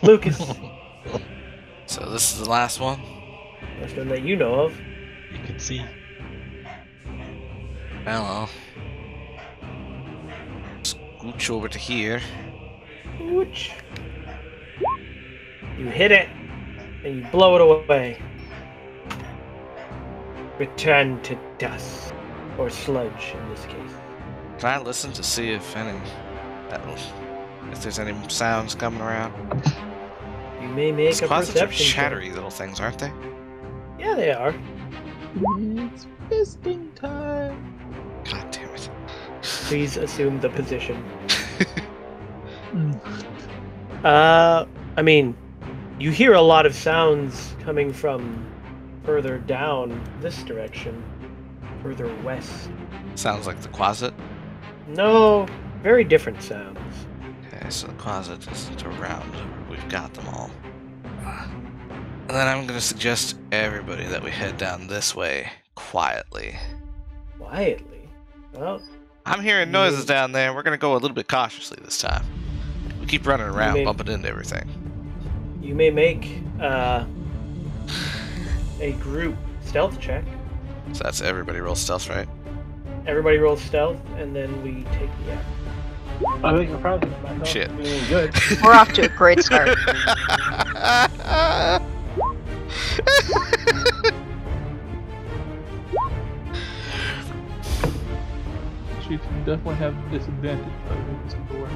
Lucas. So this is the last one. Last one that you know of. You can see. Hello. Scooch over to here. Ouch. You hit it, and you blow it away. Return to dust. Or sludge, in this case. Can I listen to see if there's any sounds coming around? You may make These a closets are perception check. chattery little things, aren't they? Yeah, they are. It's fisting time. God damn it. Please assume the position. Mm. I mean, you hear a lot of sounds coming from further down this direction. Further west. Sounds like the closet. No, very different sounds. Okay, so the closet isn't around. We've got them all. And then I'm gonna suggest everybody that we head down this way quietly. Quietly? Well, I'm hearing noises down there. We're gonna go a little bit cautiously this time. We keep running around, bumping into everything. you may make a group stealth check. So that's everybody roll stealth, right? Everybody rolls stealth, and then we take the act. I'm making a problem with myself. Shit. Being good. We're off to a great start. She can definitely have disadvantage by moving some away.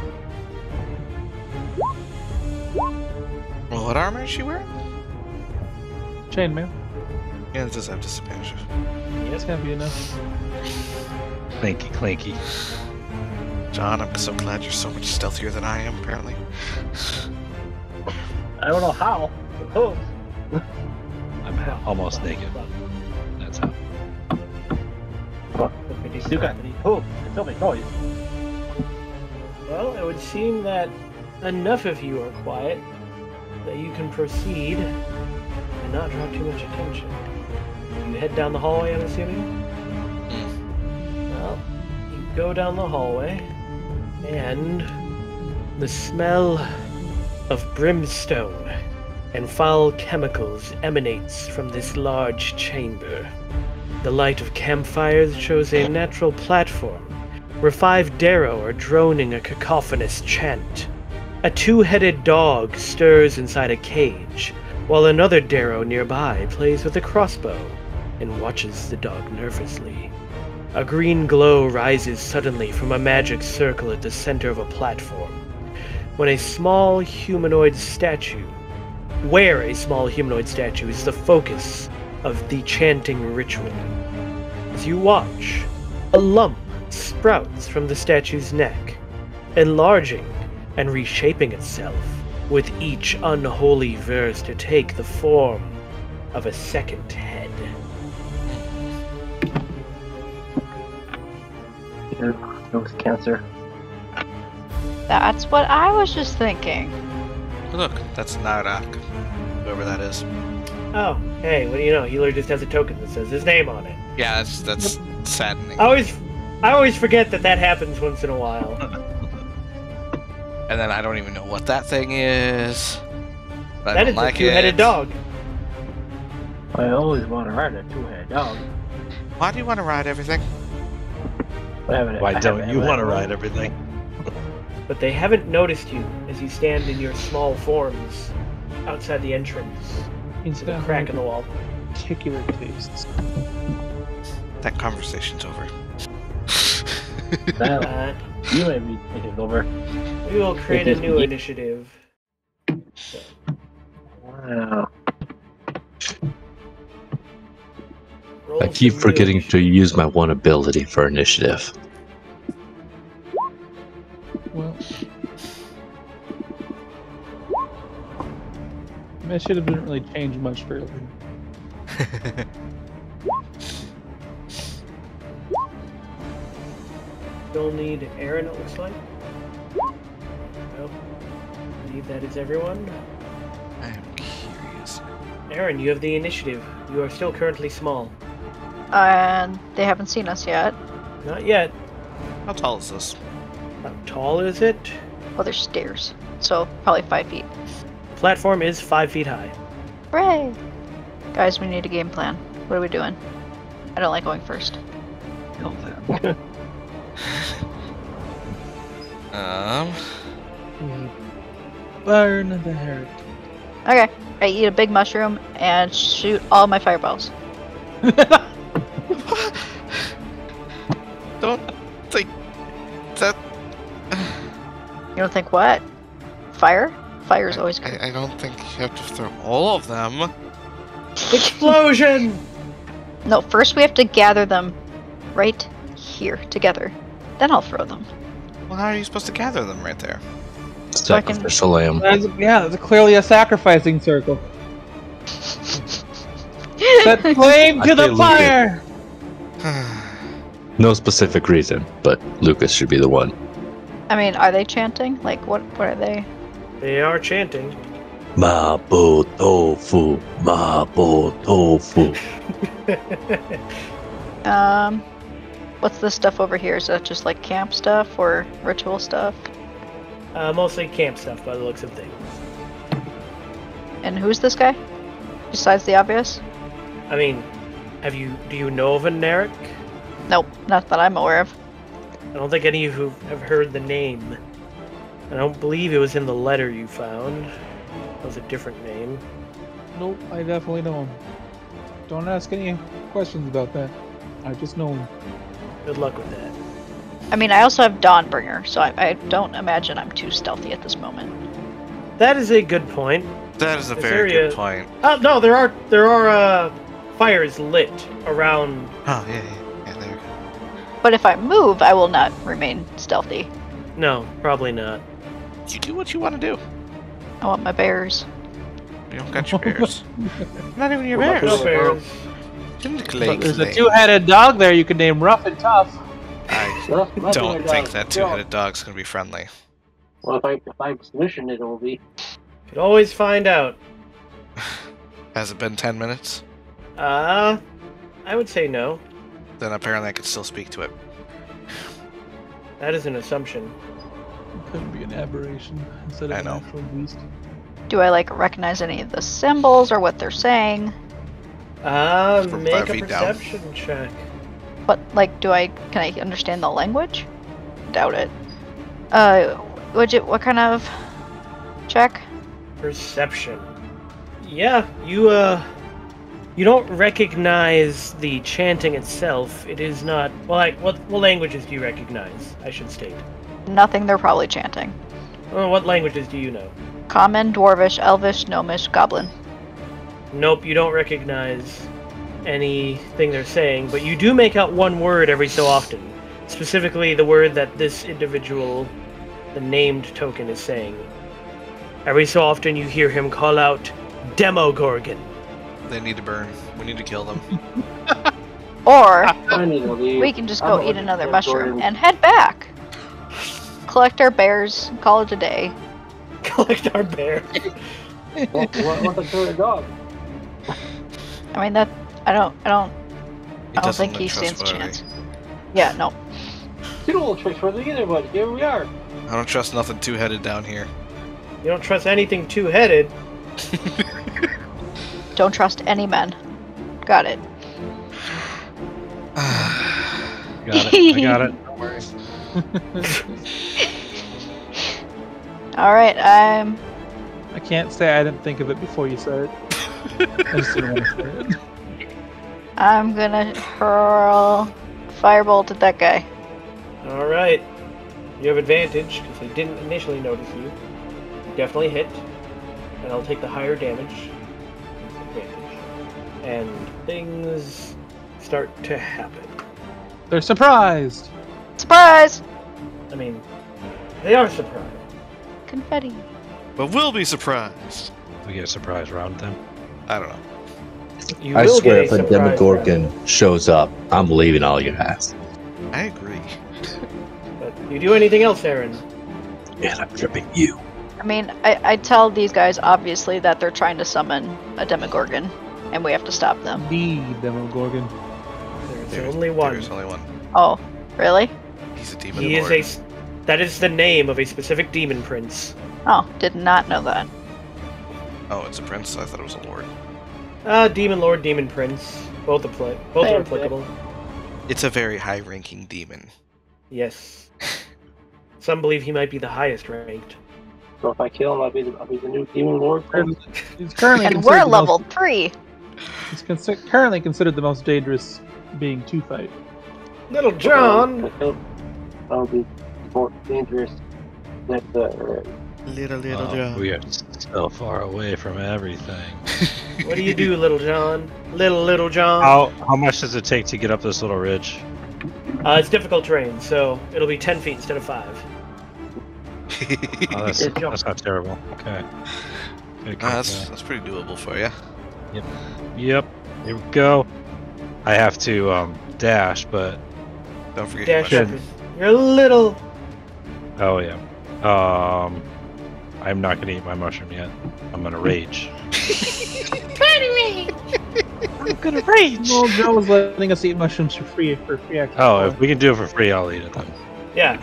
Well, what armor is she wearing? Chainmail. Yeah, it does have disadvantage. It's heavy enough. Clanky, clanky. John, I'm so glad you're so much stealthier than I am, apparently. I don't know how. Oh. I'm almost naked. That's how. You still got tell me noise. Well, it would seem that enough of you are quiet that you can proceed and not draw too much attention. You head down the hallway, I'm assuming? Well, you go down the hallway, and the smell of brimstone and foul chemicals emanates from this large chamber. The light of campfires shows a natural platform where 5 Darrow are droning a cacophonous chant. A 2-headed dog stirs inside a cage, while another Darrow nearby plays with a crossbow and watches the dog nervously. A green glow rises suddenly from a magic circle at the center of a platform, where a small humanoid statue is the focus of the chanting ritual. As you watch, a lump sprouts from the statue's neck, enlarging and reshaping itself with each unholy verse to take the form of a second head. It was cancer. That's what I was just thinking. Look, that's Narak, whoever that is. Oh, hey, what do you know? Healer just has a token that says his name on it. Yeah, that's saddening. I I always forget that happens once in a while. And then I don't even know what that thing is. I That don't is like a two-headed it. dog. I always want to ride a two-headed dog. Why do you want to ride everything? Why don't you want to ride everything? But they haven't noticed you as you stand in your small forms outside the entrance. To the crack in the wall. Particular tastes. That conversation's over. You might be taking over. We will create a new initiative. So. Wow. Roll I keep some forgetting new to use my one ability for initiative. Well, initiative didn't really change much for you. Still need Aaron, it looks like. Nope. I believe that is everyone. I am curious. Aaron, you have the initiative. You are still currently small. And they haven't seen us yet. Not yet. How tall is this? How tall is it? Well, there's stairs, so probably 5 feet. The platform is 5 feet high. Hooray! Guys, we need a game plan. What are we doing? I don't like going first. Kill them. Burn the heretic. Okay, I eat a big mushroom and shoot all my fireballs. Don't think that. You don't think what? Fire? Fire's always good. I don't think you have to throw all of them. Explosion! No, first we have to gather them right here together. Then I'll throw them. Well, how are you supposed to gather them right there? So I can- Sacrificial lamb. That's clearly a sacrificing circle. Set flame to I the say fire! No specific reason, but Lucas should be the one. I mean, are they chanting? Like, what are they? They are chanting. Mabo tofu, mabo tofu. What's this stuff over here? Is that just like camp stuff or ritual stuff? Mostly camp stuff by the looks of things. And who's this guy? Besides the obvious? I mean, do you know of a Narek? Nope, not that I'm aware of. I don't think any of you have heard the name. I don't believe it was in the letter you found. It was a different name. Nope, I definitely know him. Don't ask any questions about that. I just know him. Good luck with that. I mean, I also have Dawnbringer, so I don't imagine I'm too stealthy at this moment. That is a good point. That is a This very area- good point. Oh no, there are fires lit around. Oh, yeah, there we go. But if I move, I will not remain stealthy. No, probably not. You do what you want to do. I want my bears. You don't got your bears. Not even your bears. No bears. But there's a two-headed dog there you can name Rough and Tough. I don't think that two-headed dog's gonna be friendly. Well, if I submission it will be. Could always find out. Has it been 10 minutes? I would say no. Then apparently I could still speak to it. That is an assumption. It could be an aberration instead of I an know. actual beast. Do I like recognize any of the symbols or what they're saying? From Make 5 a feet down. perception check. But like, can I understand the language? Doubt it. What kind of check? Perception. Yeah, you don't recognize the chanting itself. It is not. Well, like, what languages do you recognize? I should state. Nothing. They're probably chanting. Well, what languages do you know? Common, Dwarvish, Elvish, Gnomish, Goblin. Nope, you don't recognize anything they're saying, but you do make out one word every so often. Specifically, the word that this individual, the named token, is saying. Every so often you hear him call out, Demogorgon. They need to burn. We need to kill them. Or I need to leave. we can just I'm go gonna eat another get mushroom Jordan. and head back. Collect our bears, call it a day. Collect our bear. What's a third dog? I mean that I don't He doesn't think look he stands a trustworthy. chance. Yeah, no. see the little tricks for it either, but here we are. I don't trust nothing two-headed down here. You don't trust anything two-headed. Don't trust any men. Got it. Got it. I got it. Don't worry. Alright, I can't say I didn't think of it before you said it. I just didn't want to say it. I'm gonna hurl firebolt at that guy. Alright. You have advantage, because they didn't initially notice you. You definitely hit. And I'll take the higher damage. Advantage. And things start to happen. They're surprised! Surprise! I mean, they are surprised. Confetti. But we'll be surprised. We get a surprise round then. I don't know. You I will swear, if get a a surprise Demogorgon round. shows up, I'm leaving all your ass. I agree. But you do anything else, Aaron? And I'm tripping you. I mean, I tell these guys obviously that they're trying to summon a Demogorgon, and we have to stop them. The Demogorgon. There's only one. There's only one. Oh, really? He's a demon He lord. is that is the name of a specific demon prince. Oh, did not know that. Oh, it's a prince? I thought it was a lord. Demon lord, demon prince. Both are Fair, applicable. It's a very high-ranking demon. Yes. Some believe he might be the highest ranked. So if I kill him, I'll be the new demon lord. He's currently And considered we're the level most, 3. he's currently considered the most dangerous being to fight. Little John! That'll be more dangerous next Little Oh, we are so far away from everything. What do you do, Little John? Little John? How much does it take to get up this little ridge? It's difficult terrain, so it'll be 10 feet instead of 5. Oh, that's not terrible. Okay. Good that's pretty doable for you. Yep. Here we go. I have to dash, but Don't forget Dash your up. mushroom. You're little. oh yeah. I'm not gonna eat my mushroom yet. I'm gonna rage. I'm gonna rage! Well, Joe was letting us eat mushrooms for free access. Oh, if we can do it for free, I'll eat it then. Yeah.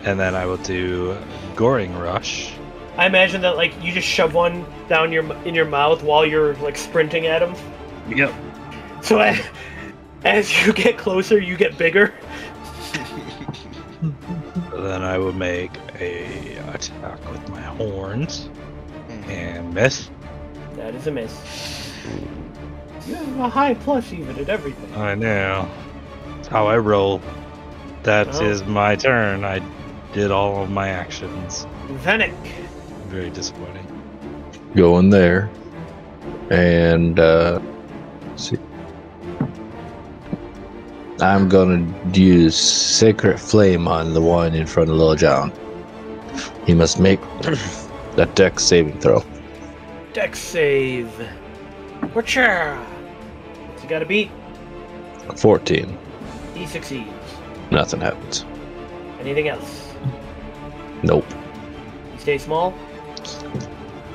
And then I will do Goring Rush. I imagine that like you just shove one down in your mouth while you're like sprinting at him. Yep. So as you get closer, you get bigger. Then I will make a attack with my horns and miss. That is a miss. You have a high plus even at everything. I know. That's how I roll. That is my turn. I did all of my actions. Venic. Very disappointing. Go in there. And, let's see. I'm gonna use Sacred Flame on the one in front of Lil John. He must make a dex saving throw. Dex save. Whatcha? What's he got to beat? 14. He succeeds. Nothing happens. Anything else? Nope. You stay small?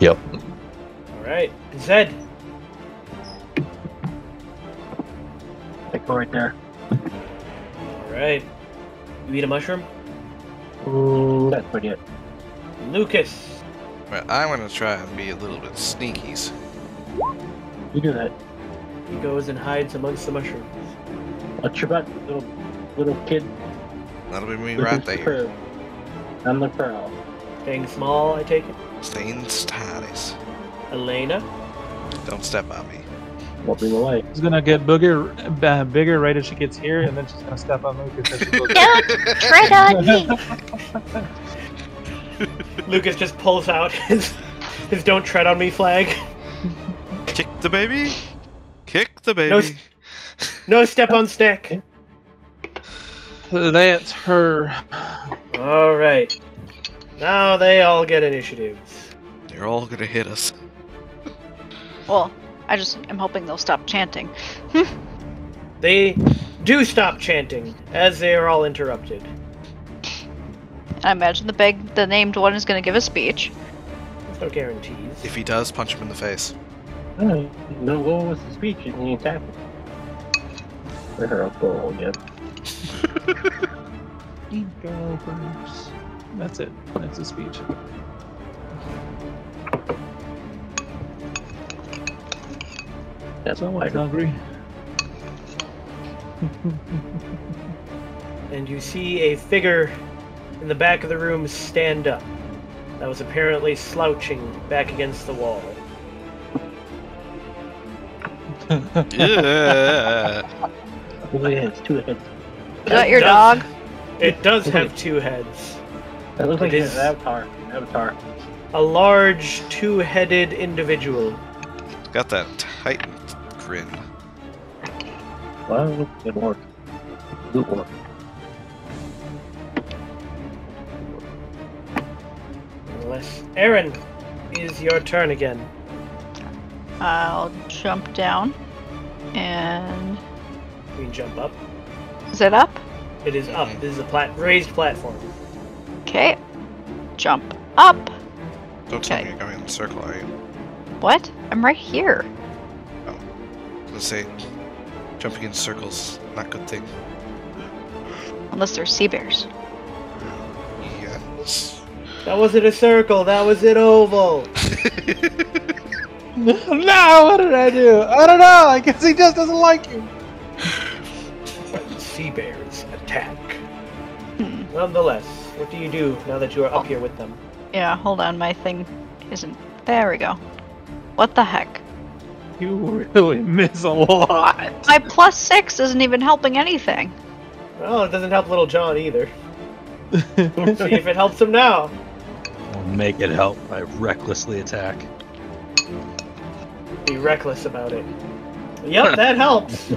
Yep. Alright. Zed. Go right there. Alright. You eat a mushroom? That's pretty it. Lucas. Well, I'm gonna try and be a little bit sneakies. You do that. He goes and hides amongst the mushrooms. What's your butt, little kid? That'll be me right there. I'm the pearl. Staying small, I take it. Staying status. Elena. Don't step on me. Won't be away. She's gonna get bigger right as she gets here, and then she's gonna step on Lucas as she goes. Don't tread on me! Lucas just pulls out his "Don't tread on me" flag. Kick the baby. Kick the baby. No step on stick. That's her. All right. Now they all get initiatives. They're all gonna hit us. Well, I just am hoping they'll stop chanting. They do stop chanting as they are all interrupted. I imagine the named one is going to give a speech. There's no guarantees. If he does, punch him in the face. No, what was the speech in the attack? For her goal again. Interlopers. That's it. That's the speech. Someone's hungry. And you see a figure in the back of the room stand up. That was apparently slouching back against the wall. Yeah. It's 2 heads. Is that your dog? It does have 2 heads. That looks like It an is- avatar. A large 2-headed individual. Got that tight grin. Well, good work. Good work. Unless Aaron, is your turn again. I'll jump down. And... You can jump up. Is it up? It is up. This is a raised platform. Okay. Jump up. Don't tell Okay. me you're going in a circle, are you? What? I'm right here. Let's say jumping in circles, not good thing. Unless they're sea bears. Yes. That wasn't a circle, that was an oval. No, what did I do? I don't know. I guess he just doesn't like you. Sea bears attack. Hmm. Nonetheless, what do you do now that you are up here with them? Yeah, hold on. My thing isn't... There we go. What the heck? You really miss a lot. My +6 isn't even helping anything. Well, it doesn't help Little John either. See if it helps him now. I'll make it help by recklessly attack. Be reckless about it. Yep, that helps.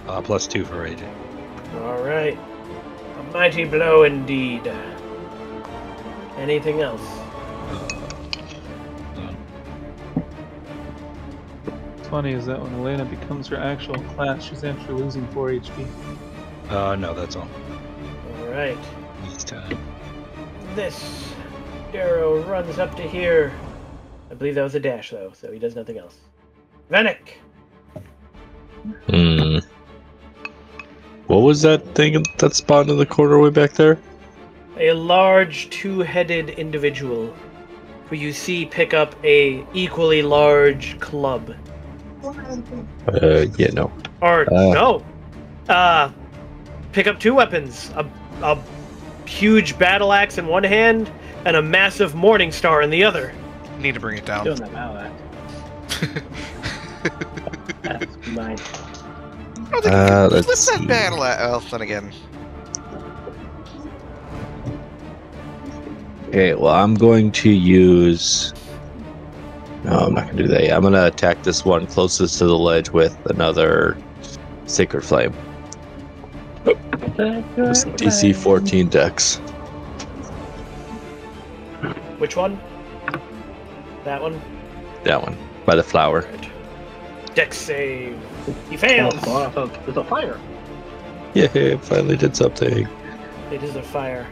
+2 for raging. Alright. A mighty blow indeed. Anything else? What's funny is that when Elena becomes her actual class, she's actually losing 4 HP. No, that's all. Alright. This time. This Darrow runs up to here. I believe that was a dash, though, so he does nothing else. Vanek! What was that thing that spawned in the corner way back there? A large 2-headed individual who you see pick up a equally large club. Yeah, no. Or, no. Pick up 2 weapons. A huge battle axe in one hand and a massive morning star in the other. Need to bring it down. Doing that battle act. That's mine. Let's What's that see. battle at? Oh, then again. Okay, well, I'm going to use... No, I'm not going to do that yet. I'm going to attack this one closest to the ledge with another Sacred Flame. It's DC 14 Dex. Which one? That one? That one. By the flower. Right. Dex save. He fails! Oh, there's a fire. Yeah, finally did something. It is a fire.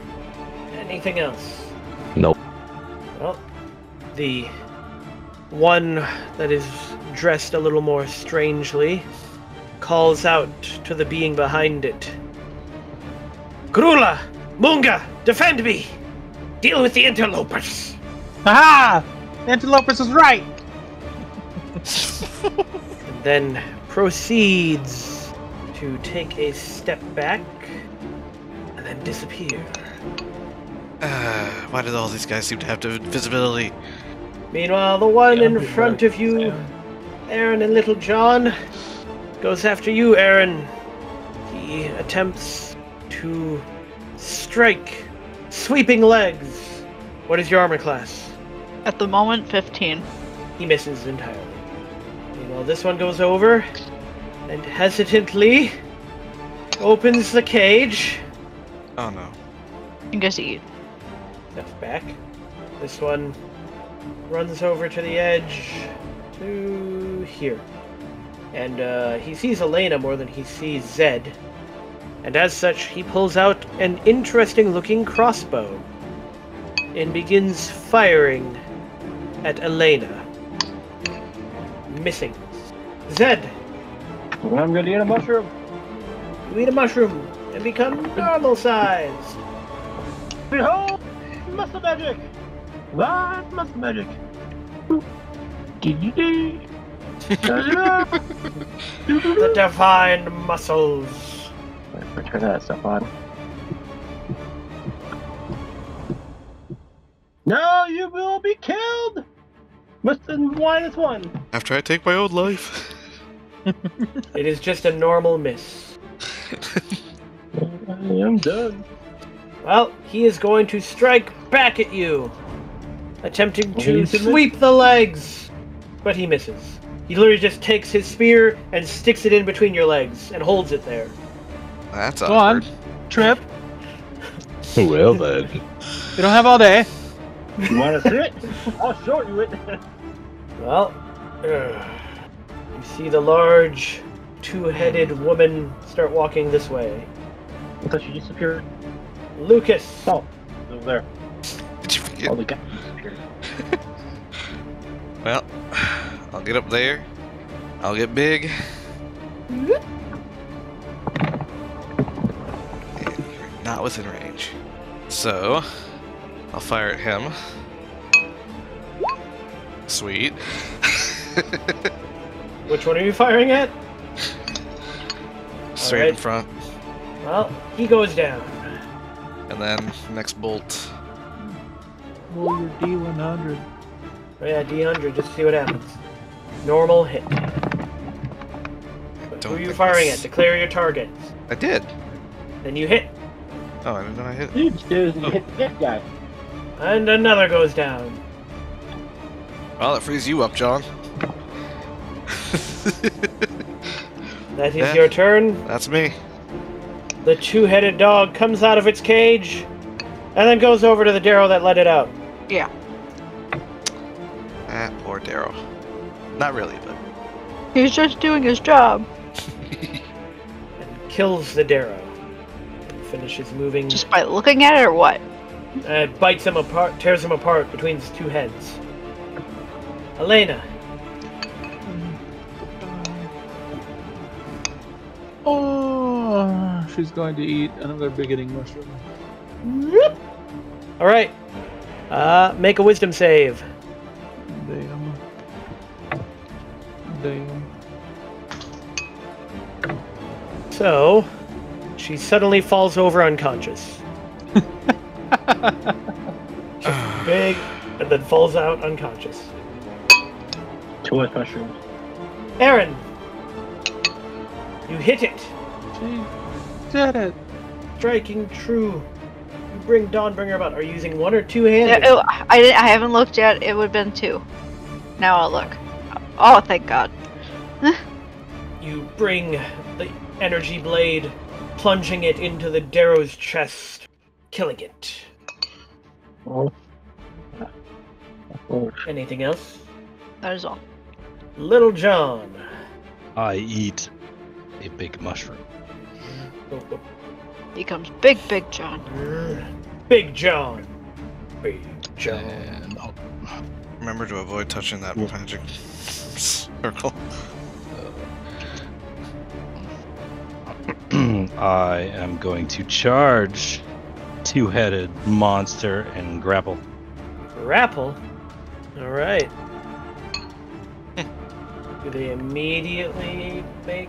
Anything else? Nope. Well, the one that is dressed a little more strangely calls out to the being behind it. Grula! Munga! Defend me! Deal with the interlopers! Aha! Interlopers was right! And then proceeds to take a step back and then disappear. Why do all these guys seem to have invisibility? Meanwhile, the one Yeah, in I'm front right. of you, Aaron and Little John, goes after you, Aaron. He attempts to strike, sweeping legs. What is your armor class? At the moment, 15. He misses entirely. Meanwhile, this one goes over and hesitantly opens the cage. Oh no. I guess eat. Steps back. This one runs over to the edge to here. And he sees Elena more than he sees Zed. And as such, he pulls out an interesting looking crossbow and begins firing at Elena. Missing. Zed! I'm gonna eat a mushroom. You eat a mushroom and become normal size. Behold, muscle magic! Live muscle magic! The divine muscles. Let's turn that stuff on. No, you will be killed! -1. After I take my own life. It is just a normal miss. I am done. Well, he is going to strike back at you, attempting to He's gonna- sweep the legs, but he misses. He literally just takes his spear and sticks it in between your legs and holds it there. That's Go on. awkward. Trip. Well then. You don't have all day. You want to see it? I'll show you it. Well, you see the large, two-headed woman start walking this way. I thought she disappeared. Lucas! Oh, over there. Did you forget? Oh, the guy disappeared. Well, I'll get up there. I'll get big. And you're not within range. So, I'll fire at him. Sweet. Which one are you firing at? Straight in Alright. front. Well, he goes down. And then, next bolt. Roll your D100. Oh yeah, D100, just to see what happens. Normal hit. But who Don't are you think firing this- at? Declare your target. I did. Then you hit. Oh, I didn't know I hit. You just hit that guy. And another goes down. Well, that frees you up, John. That is Yeah. your turn. That's me. The two-headed dog comes out of its cage and then goes over to the Darrow that let it out. Yeah. Ah, poor Darrow. Not really, but. He's just doing his job. And kills the Darrow. And finishes moving. Just by looking at it or what? Bites him apart, tears him apart between his two heads. Elena. Oh, she's going to eat another beginning mushroom. Alright. Make a wisdom save. Damn. Damn. So, she suddenly falls over unconscious. She's big, and then falls out unconscious. Too much mushrooms. Aaron! You hit it! She did it. Striking true. You bring Dawnbringer about. Are you using one or two-handed? I haven't looked yet. It would have been 2. Now I'll look. Oh, thank God. You bring the energy blade, plunging it into the Darrow's chest, killing it. Oh. Oh. Anything else? That is all. Little John. I eat a big mushroom. Oh, Becomes Big John. Big John. Big John. And I'll Remember to avoid touching that magic circle. I am going to charge two-headed monster and grapple. Grapple? Alright. Do they immediately make...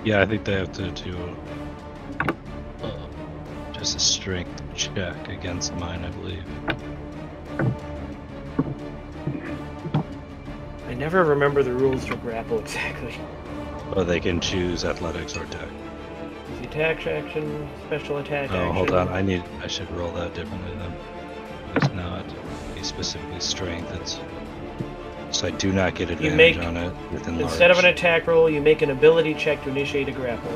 Yeah, I think they have to do just a strength check against mine, I believe. I never remember the rules for grapple exactly. Or they can choose athletics or attack. Easy attack action, special attack action. Oh, hold on. I should roll that differently then. It's not a specifically strength. It's so I do not get advantage make- on it within large. Instead of an attack roll, you make an ability check to initiate a grapple.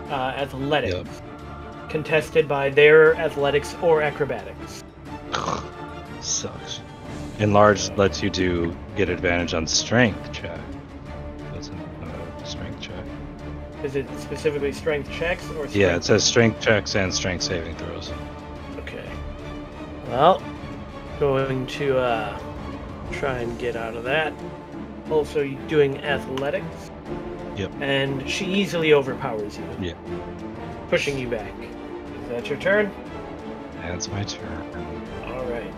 Athletics. Yep. Contested by their athletics or acrobatics. Sucks. Enlarge lets you get advantage on strength check. That's a strength check. Is it specifically strength checks or strength? Yeah, it says strength checks and strength saving throws. Okay. Well, going to try and get out of that. Also doing athletics. Yep. And she easily overpowers you. Yeah. Pushing you back. Is that your turn? That's my turn. Alright.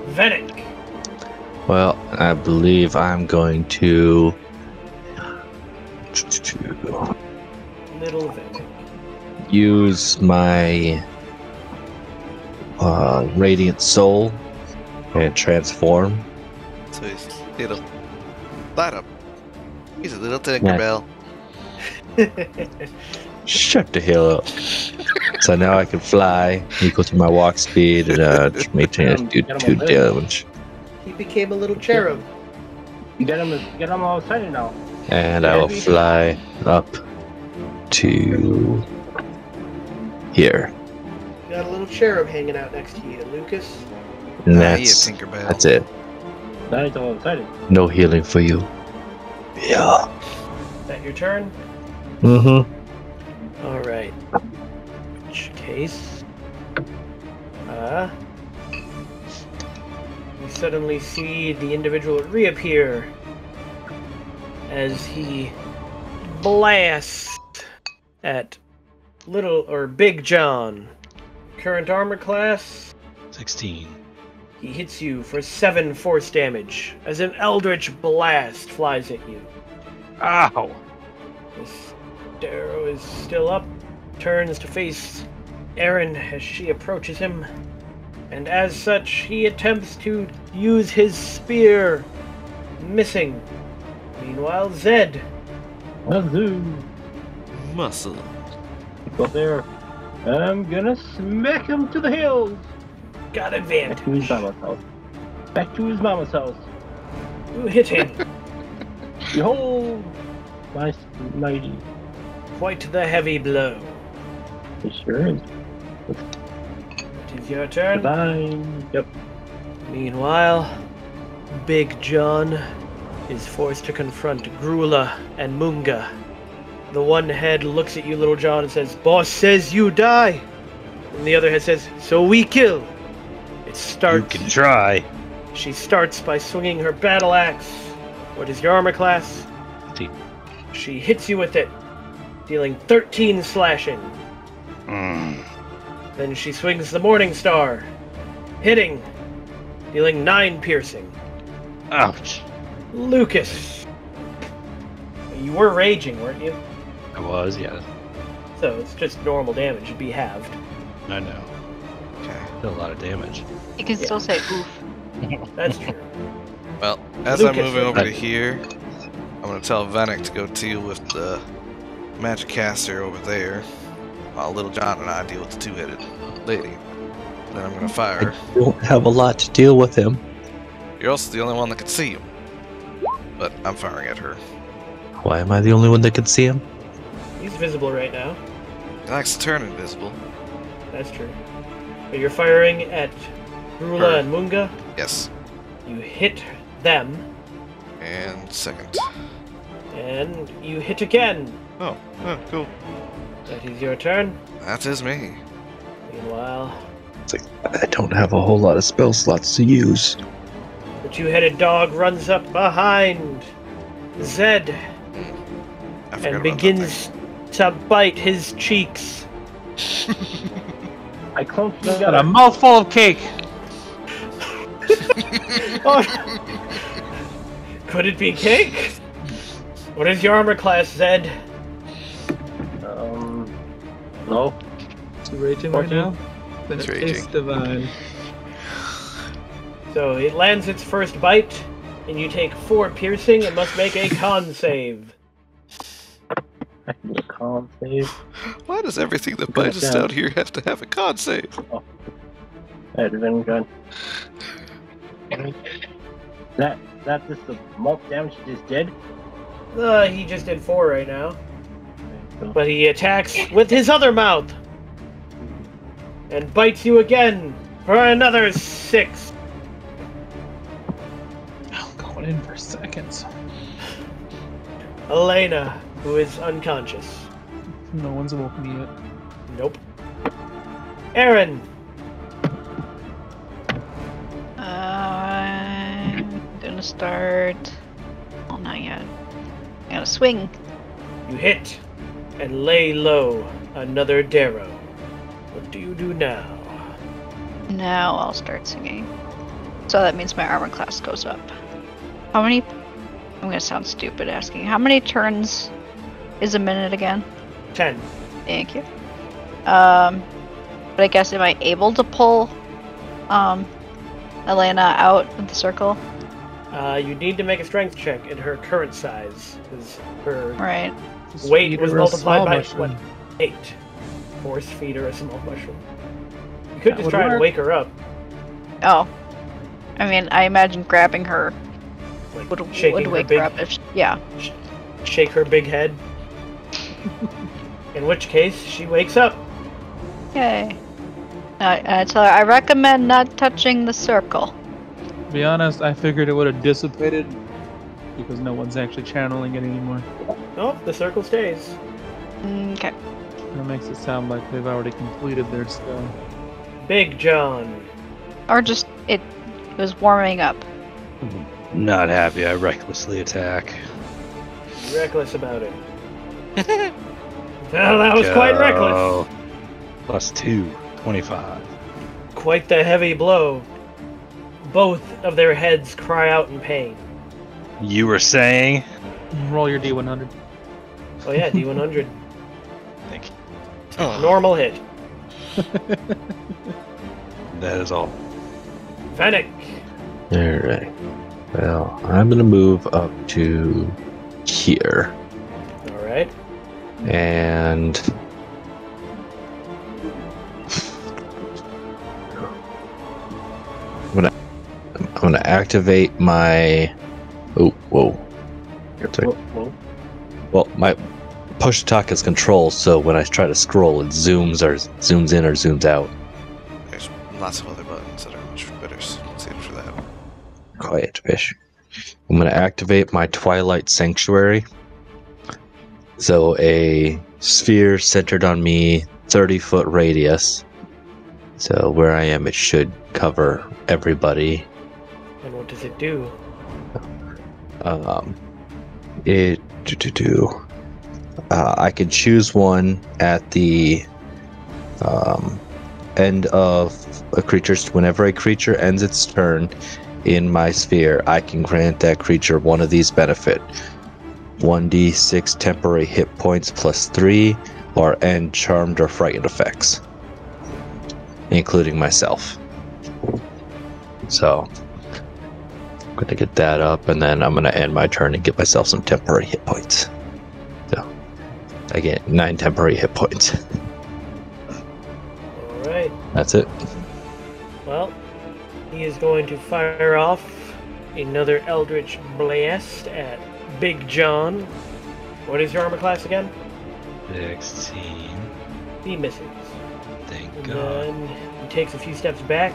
Venick! Well, I believe I'm going to Little Venick. use my Radiant Soul and transform. So he's little. Light up. He's a little Tinkerbell. Shut the hell up. So now I can fly, equal to my walk speed, and maintain do 2 damage. He became a little cherub. Get him all excited now. And I will fly up to here. Got a little cherub hanging out next to you, Lucas. And He a that's it. Now he's all excited. No healing for you. Yeah. Is that your turn? Mm-hmm. Alright. Which case... you suddenly see the individual reappear as he blasts at Big John. Current armor class, 16. he hits you for 7 force damage as an eldritch blast flies at you. Ow! This arrow is still up, turns to face Aaron as she approaches him, and as such, he attempts to use his spear, missing. Meanwhile, Zed. Wazoo! Muscle. Go there. I'm gonna smack him to the hills! Got Back advantage. to his mama's house. Back to his mama's house. You hit him. Behold! My mighty. Quite the heavy blow. It sure is. It is your turn. Divine. Yep. Meanwhile, Big John is forced to confront Grula and Munga. The one head looks at you, Little John, and says, "Boss says you die." And the other head says, "So we kill." It starts. You can try. She starts by swinging her battle axe. What is your armor class? 15. She hits you with it, dealing 13 slashing. Then she swings the Morning Star, hitting, dealing 9 piercing. Ouch. Lucas, you were raging, weren't you? I was, yeah. So it's just normal damage, it'd be halved. I know. Okay. Did a lot of damage. You can still say oof. That's true. Well, as Lucas, I'm moving over to right. here, I'm gonna tell Venick to go deal with the magic caster over there, while Little John and I deal with the 2-headed lady. Then I'm gonna fire. I don't have a lot to deal with him. You're also the only one that can see him. But I'm firing at her. Why am I the only one that can see him? He's visible right now. He likes to turn invisible. That's true. But you're firing at Grula Her. and Munga. Yes. You hit them, And second. and you hit again. Oh, cool. That is your turn. That is me. Meanwhile, It's like, I don't have a whole lot of spell slots to use. the 2-headed dog runs up behind Zed I forgot and about begins to bite his cheeks. I clumped Got a together. mouthful of cake. Oh. Could it be cake? What is your armor class, Zed? No. Is he raging right 14? now? Then It's it is raging. divine. So it lands its first bite, and you take 4 piercing and must make a con save. I can do a calm save. Why does everything that Good bites us job. down here have to have a con save? That is any gun. That just the mult damage he just did? He just did 4 right now. So, But he attacks with his other mouth. And bites you again for another 6. I'm going in for seconds. Elena, who is unconscious. No one's woke me yet. Nope. Aaron, I'm gonna start. Well, not yet. I gotta swing You hit and lay low another Darrow. What do you do now? Now I'll start singing. So that means my armor class goes up. How many... I'm gonna sound stupid asking. How many turns is a minute again? 10. Thank you. But I guess am I able to pull Elena out of the circle? You need to make a strength check at her current size, because her Right. weight was multiplied by, mushroom. 8. Force feed her a small mushroom. You could That just would try and work. wake her up. Oh. I mean, I imagine grabbing her Like would shaking wake her big, her up if yeah. shake her big head. In which case, she wakes up. Yay. I tell her, I recommend not touching the circle. To be honest, I figured it would have dissipated because no one's actually channeling it anymore. Oh, the circle stays. Okay. That makes it sound like they've already completed their spell. Big John. Or just, it was warming up. Not happy. I recklessly attack. Reckless about it. Well, that was quite reckless. Go. +2, 25. Quite the heavy blow. Both of their heads cry out in pain. You were saying? Roll your D100. Oh yeah, D100. Thank you. Normal hit. That is all. Fennec. Alright. Well, I'm gonna move up to here. Alright. And I'm gonna activate my whoa. Sorry. Well, my push attack is control, so when I try to scroll, it zooms in or zooms out. There's lots of other buttons that are much better suited for that. Quiet fish. I'm gonna activate my Twilight Sanctuary. So a sphere centered on me, 30-foot radius. So where I am, it should cover everybody. And what does it do? I can choose one at the end of a creature's. Whenever a creature ends its turn in my sphere, I can grant that creature one of these benefit: 1d6 temporary hit points +3, or end charmed or frightened effects, including myself. So I'm gonna get that up, and then I'm gonna end my turn and get myself some temporary hit points. So I get 9 temporary hit points. Alright. That's it. Well, he is going to fire off another Eldritch Blast at Big John. What is your armor class again? 16. He misses. Thank And God. then he takes a few steps back,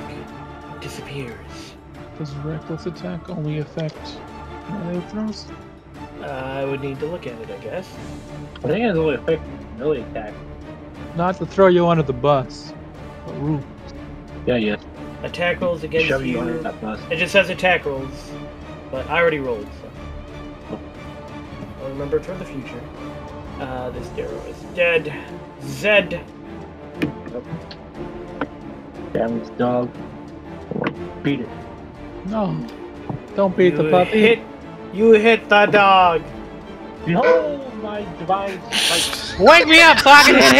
disappears. Does reckless attack only affect melee throws? I would need to look at it, I guess. I think it's only affect melee attack. Not to throw you under the bus, but rule. Yeah, yes. Attack rolls against Shove you you. under that bus. It just says attack rolls, but I already rolled, so I'll remember it for the future. This Darrow is dead. Zed. Damn this dog. Beat it. No, don't beat the puppy. You hit the dog. Behold my device. Wake me up so I can hit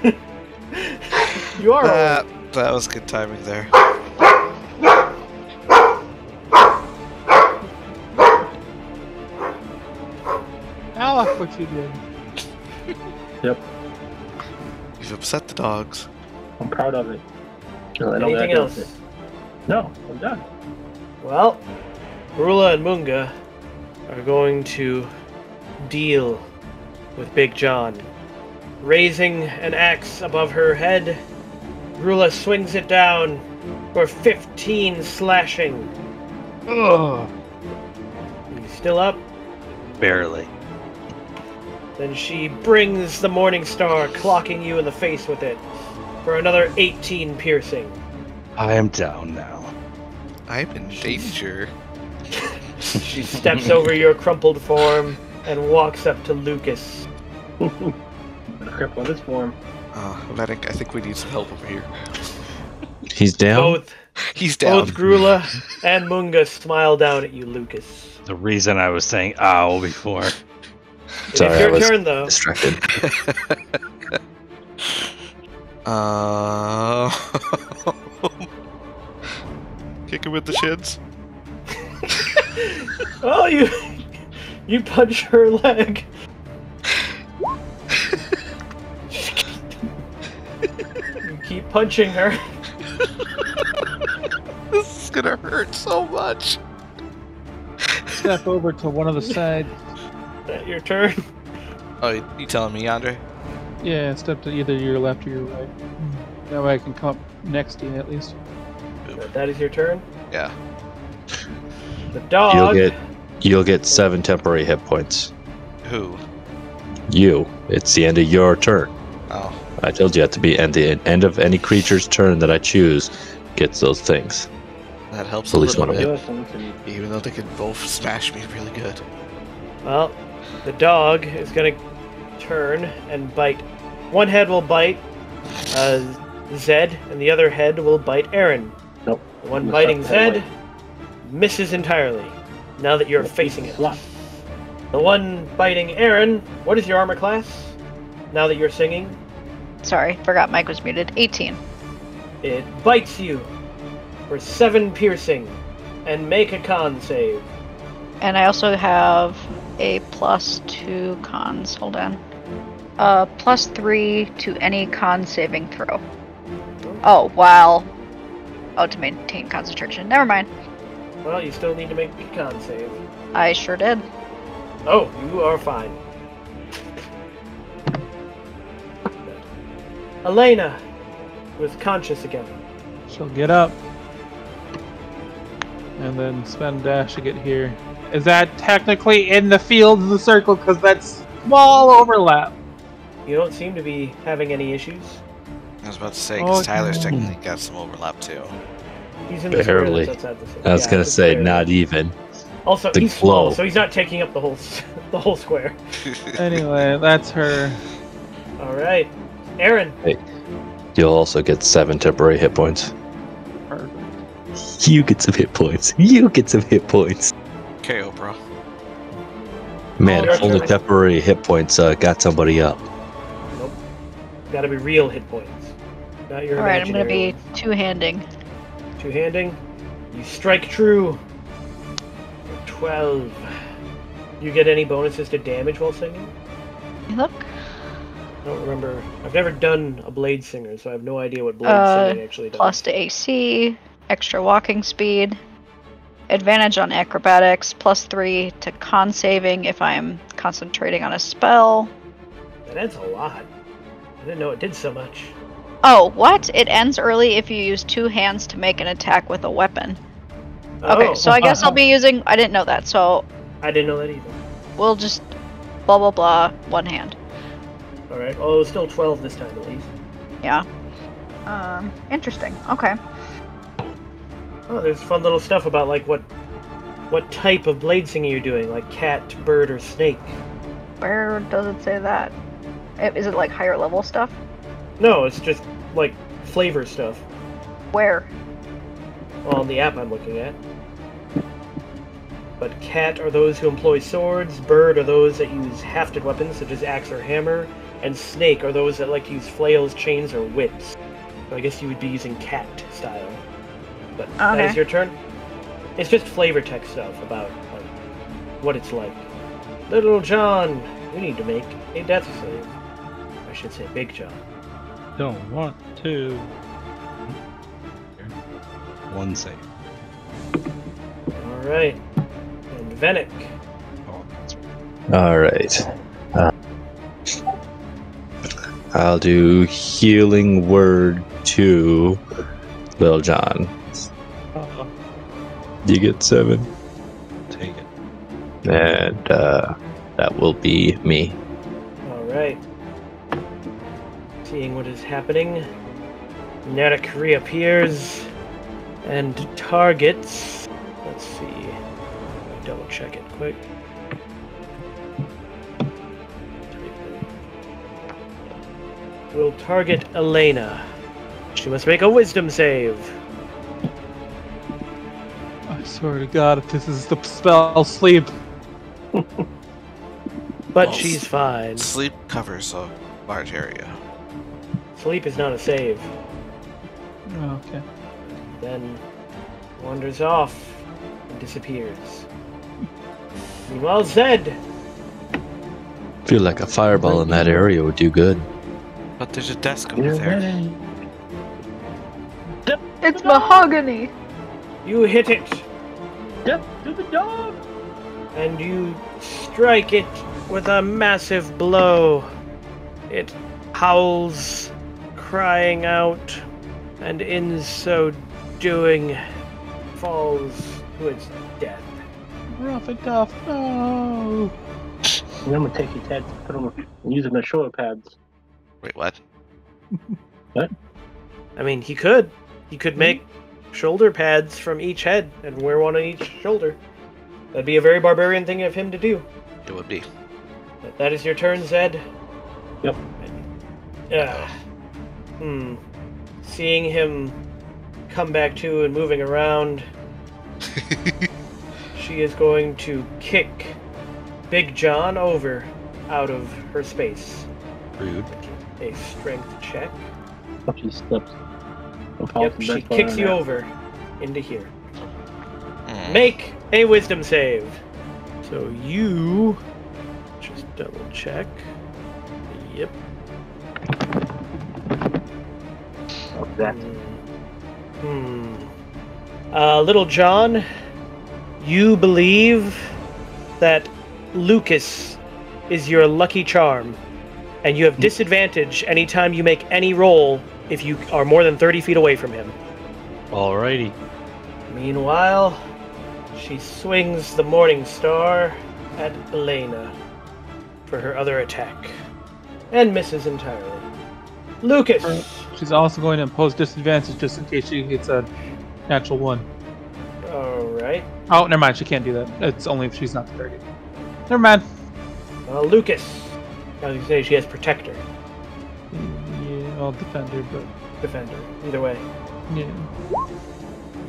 him! You are That was good timing there. Now look what you did. Yep. You've upset the dogs. I'm proud of it. Anything else? No, I'm done. Well, Rula and Munga are going to deal with Big John. Raising an axe above her head, Rula swings it down for 15 slashing. Ugh. You still up? Barely. Then she brings the Morning Star, clocking you in the face with it for another 18 piercing. I am down now. I'm in danger. She steps over your crumpled form and walks up to Lucas. The cripple in this form. Medic, I think we need some help over here. He's down. He's down. Both Grula and Munga smile down at you, Lucas. The reason I was saying ow before. Sorry, It's your I was turn, though. distracted. Kick him with the shins. Oh, you punch her leg. You keep punching her. This is gonna hurt so much. Step over to one of the sides. Is that your turn? Oh, you telling me, Andre? Yeah, step to either your left or your right. That way I can come up next to you at least. That is your turn. Yeah. The dog. You'll get 7 temporary hit points. Who? You. It's the end of your turn. Oh. I told you at the end of any creature's turn that I choose gets those things. That helps At a least little one of bit. them. Even though they could both smash me really good. Well, the dog is gonna turn and bite. One head will bite Zed, and the other head will bite Aaron. Nope. The one biting Zed misses entirely, now that you're facing it. The one biting Aaron, what is your armor class? Now that you're singing? Sorry, forgot Mike was muted. 18. It bites you for 7 piercing, and make a con save. And I also have a +2 cons. Hold on. +3 to any con saving throw. Oh, wow. Oh, to maintain concentration. Never mind. Well, you still need to make a con save. I sure did. Oh, you are fine. Elena was conscious again. She'll get up. And then spend dash to get here. Is that technically in the field of the circle? Because that's small overlap. You don't seem to be having any issues. I was about to say, because Tyler's technically got some overlap too. He's in the Barely. square that's outside the city. I was gonna it's say barely. not even. Also, the he's small, glow. so he's not taking up the whole square. Anyway, that's her. All right, Aaron. Hey, you'll also get 7 temporary hit points. Perfect. You get some hit points. You get some hit points. KO, bro. Man, Oh, if only okay. temporary hit points got somebody up. Nope. Got to be real hit points. Not your Alright, I'm gonna imaginary be ones. two-handing. Two-handing. You strike true. 12. You get any bonuses to damage while singing? Look. I don't remember. I've never done a blade singer, so I have no idea what blade singing actually does. Plus to AC, extra walking speed, advantage on acrobatics, +3 to con saving if I'm concentrating on a spell. That's a lot. I didn't know it did so much. Oh, what? It ends early if you use 2 hands to make an attack with a weapon. Okay, Oh, so I guess I'll be using... I didn't know that, so I didn't know that either. we'll just blah blah blah, 1 hand. Alright, well, it was still 12 this time at least. Yeah. Interesting. Okay. Oh, there's fun little stuff about, like, what type of blade singing you're doing, like cat, bird, or snake. Where does it say that? Is it like higher level stuff? No, it's just, like, flavor stuff. Where? Well, on the app I'm looking at. But cat are those who employ swords, bird are those that use hafted weapons such as axe or hammer, and snake are those that like to use flails, chains, or whips. So I guess you would be using cat style. But that Okay. is your turn. It's just flavor text stuff about like what it's like. Little John, we need to make a death save. I should say Big John. Don't want to. 1 save. Alright. And Venick. Oh, that's right. Alright. I'll do healing word to Lil John. You get 7. Take it. And that will be me. Alright. Seeing what is happening. Nerek reappears and targets. Let's see. Double check it quick. will target Elena. She must make a wisdom save. I swear to God, if this is the spell, sleep. But she's fine. Sleep covers a large area. Sleep is not a save. Okay. Then wanders off and disappears. Meanwhile, Zed. Feel like a fireball in that area would do good. But there's a desk over there. It's mahogany. You hit it, Death to the dog! and you strike it with a massive blow. It howls, crying out, and in so doing, falls to its death. Rough and tough. No. And I'm gonna take his head, put him, and use them as shoulder pads. Wait, what? I mean, he could. He could make shoulder pads from each head and wear one on each shoulder. That'd be a very barbarian thing of him to do. It would be. But that is your turn, Zed. Yep. Seeing him come back to and moving around, she is going to kick Big John over out of her space. Rude. A strength check. Oh, she slips. Yep, she kicks you over into here. Make a wisdom save. So you just double check. Yep. What's that? Little John, you believe that Lucas is your lucky charm, and you have disadvantage anytime you make any roll if you are more than 30 feet away from him. Alrighty. Meanwhile, she swings the Morning Star at Elena for her other attack, and misses entirely. Lucas! She's also going to impose disadvantage just in case she gets a natural 1. Alright. Oh, never mind. She can't do that. It's only if she's not the target. Never mind. Lucas. I was going to say she has Protector. Yeah, I'll defend her, but... Defender. Either way. Yeah.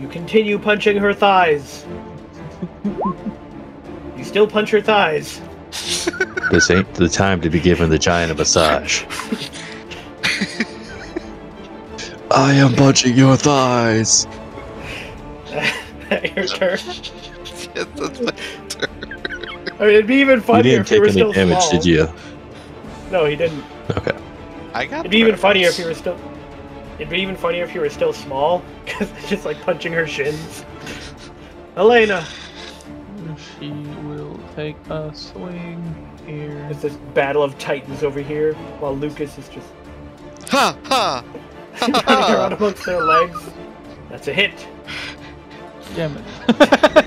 You continue punching her thighs. You still punch her thighs. This ain't the time to be giving the giant a massage. I am punching your thighs. Your turn. Yes, that's my turn. I mean, it'd be even You funnier didn't if you take were any still damage, small. did you? No, he didn't. Okay. I got It'd be even funnier if you were still. It'd be even funnier if you were still small, because it's just like punching her shins. Elena. She will take a swing here. It's this battle of titans over here, while Lucas is just Ha ha! running around amongst their legs. That's a hit. Damn it.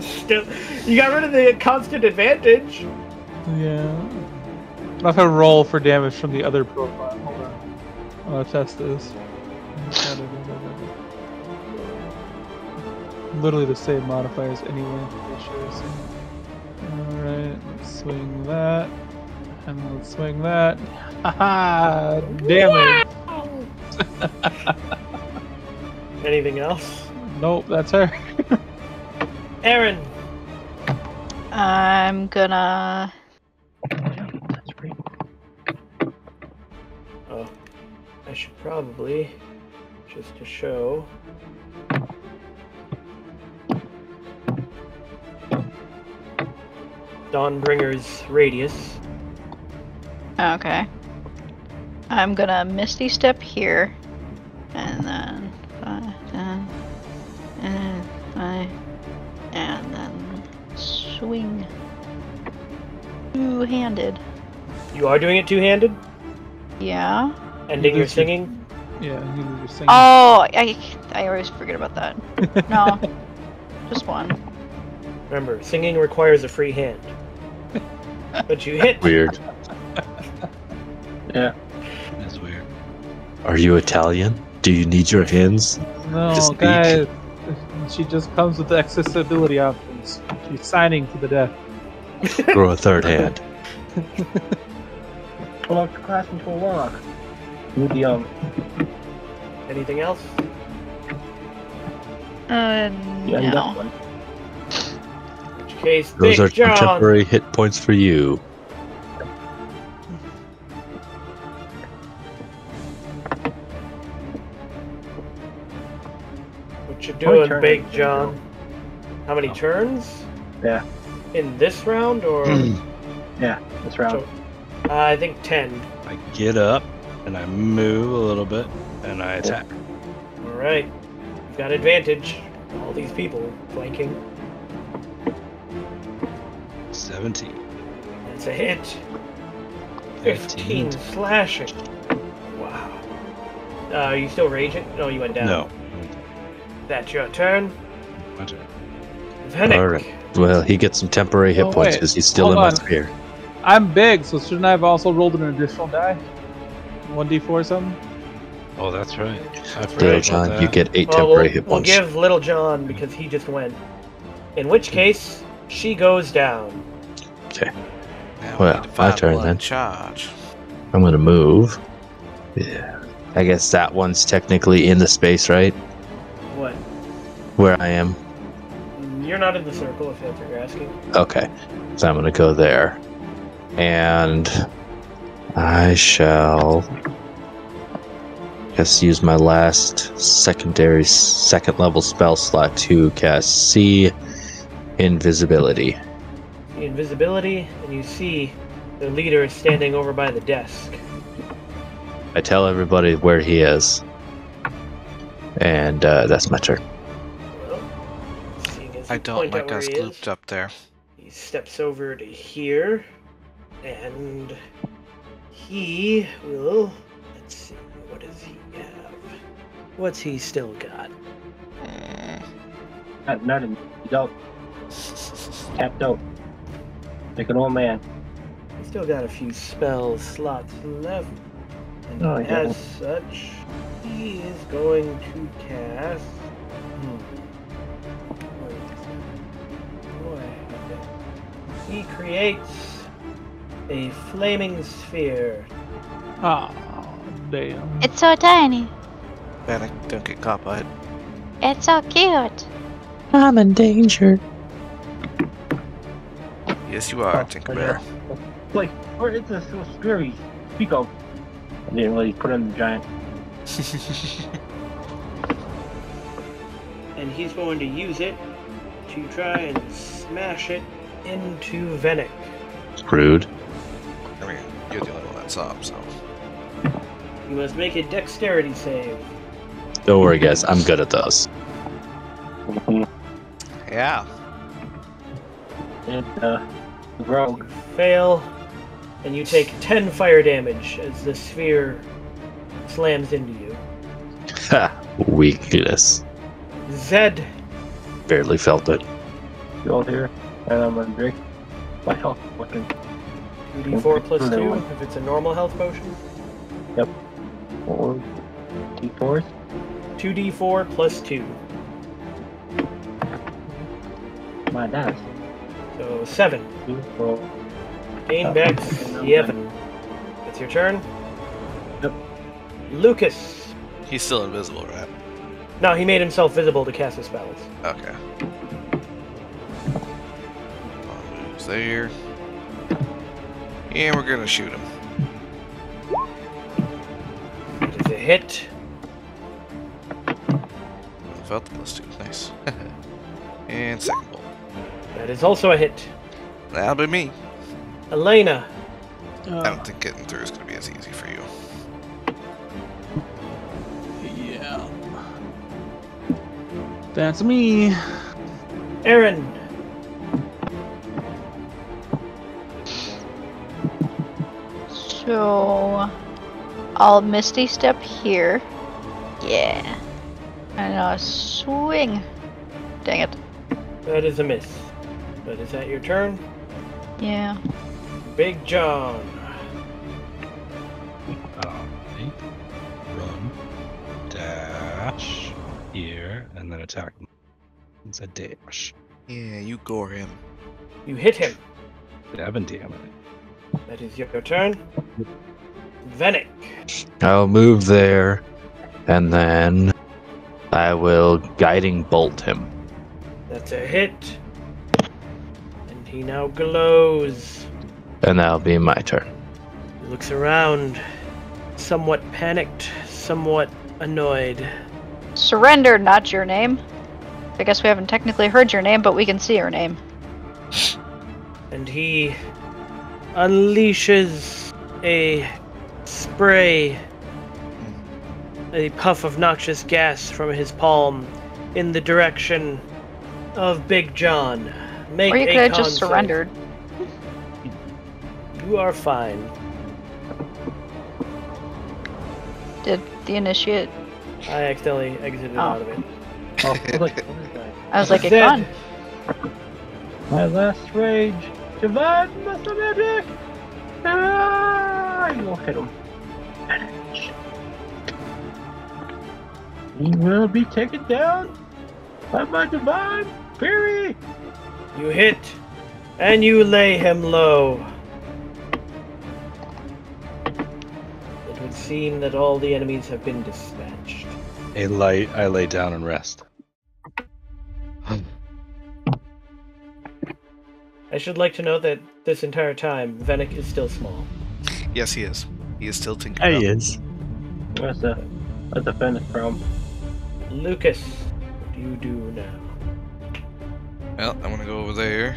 Still, you got rid of the constant advantage. Yeah. I'll have to roll for damage from the other profile. Hold on. I'll test this. Literally the same modifiers anyway. Alright, let's swing that. And let's swing that. Haha! Damage! Anything else? Nope, that's her. Aaron. I'm gonna... Oh, I should probably, just to show. Dawnbringer's radius. Okay. I'm gonna Misty Step here. And then 5, 10, and 5, and then swing. Two-handed. You are doing it two-handed? Yeah. Ending your singing? Yeah, you lose your singing. Oh, I always forget about that. No, just one. Remember, singing requires a free hand. But you hit. Weird. Yeah. That's weird. Are you Italian? Do you need your hands? No, to speak? guys. She just comes with the accessibility options. She's signing to the death. Grow a third hand. Unlock the class into a warlock. With the Anything else? yeah, you got No. one. In which case, Those Big are John. temporary hit points for you. What you How many doing, turns Big is it, John? How many turns? Yeah, In this round, or? yeah, this round. So, I think 10. I get up and I move a little bit and I attack. Alright. You've got advantage. All these people flanking. 17. That's a hit. 15 slashing. Wow. Are you still raging? No, you went down. No. That's your turn. My turn. Venick. All right. Well, he gets some temporary hit Oh, points wait. because he's still in Hold my on. sphere. I'm big, so shouldn't I have also rolled an additional die? 1d4 something? Oh, that's right. I Little forgot John, about you that. get 8 Well, temporary hit we'll points. give Little John because he just went. In which case, she goes down. Okay. Now Well, we need to my find turn one then. charge. I'm gonna move. Yeah. I guess that one's technically in the space, right? What? Where I am. You're not in the circle, if that's what you're asking. Okay. So I'm gonna go there. And I shall just use my last second level spell slot to cast See Invisibility. The invisibility, and you see the leader is standing over by the desk. I tell everybody where he is. And that's my turn. Well, seeing as I you don't point out like where us he is, grouped up there. he steps over to here, and he will. Let's see, what does he have? What's he still got? Not him. He's out. Tapped out. Like an old man. He's still got a few spell slots left, and Oh, yeah. as such, he is going to cast. Where is it? Boy, he creates a flaming sphere. Oh, damn. It's so tiny. Venick, don't get caught by it. It's so cute. I'm in danger. Yes, you are, Oh, Tinkerbell. Like, or it's a so scary. Speak of. I didn't really put in the giant. And he's going to use it to try and smash it into Venick. Rude. I mean, you're the only one that saw him, so. You must make a dexterity save. Don't worry, guys. I'm good at those. Yeah. And, rogue. Fail, and you take 10 fire damage as the sphere slams into you. Ha! Weakness. Zed, Barely felt it. Go here. And I'm gonna drink my health fucking 2d4 plus 2 if it's a normal health potion. 4 D4s. 2d4 plus 2. My dice. So 7. 2, 4. Gain back 7. It's your turn. Yep. Lucas. He's still invisible, right? No, he made himself visible to cast his spells. Okay. Moves there. And we're gonna shoot him. It is a hit. Felt the +2. Nice. And second bolt. That is also a hit. That'll be me. Elena. I don't think getting through is gonna be as easy for you. Yeah. That's me. Aaron. So I'll Misty Step here. Yeah. And I'll swing. Dang it. That is a miss. But is that your turn? Yeah. Big John. Alright. Run. Dash. Here. And then attack. It's a dash. Yeah, you gore him. You hit him. 7 damage. That is your turn. Venick. I'll move there, and then I will guiding bolt him. That's a hit. And he now glows. And that'll be my turn. He looks around, somewhat panicked, somewhat annoyed. Surrender, not your name. I guess we haven't technically heard your name, but we can see your name. And he unleashes a spray, a puff of noxious gas from his palm in the direction of Big John. Make Or you a could have con just save. surrendered. You are fine. Did the initiate? I accidentally exited out of it. Oh, what is that? I was like, it Zed. gone. My last rage. Javad, Mr. Magic! Ah, you won't hit him. He will be taken down by my divine fury! You hit, and you lay him low. It would seem that all the enemies have been dispatched. I lay down and rest. I should like to note that this entire time, Venick is still small. Yes, he is. He is still Tinkerbell. He is. What's the finish from? Lucas, what do you do now? Well, I'm gonna go over there,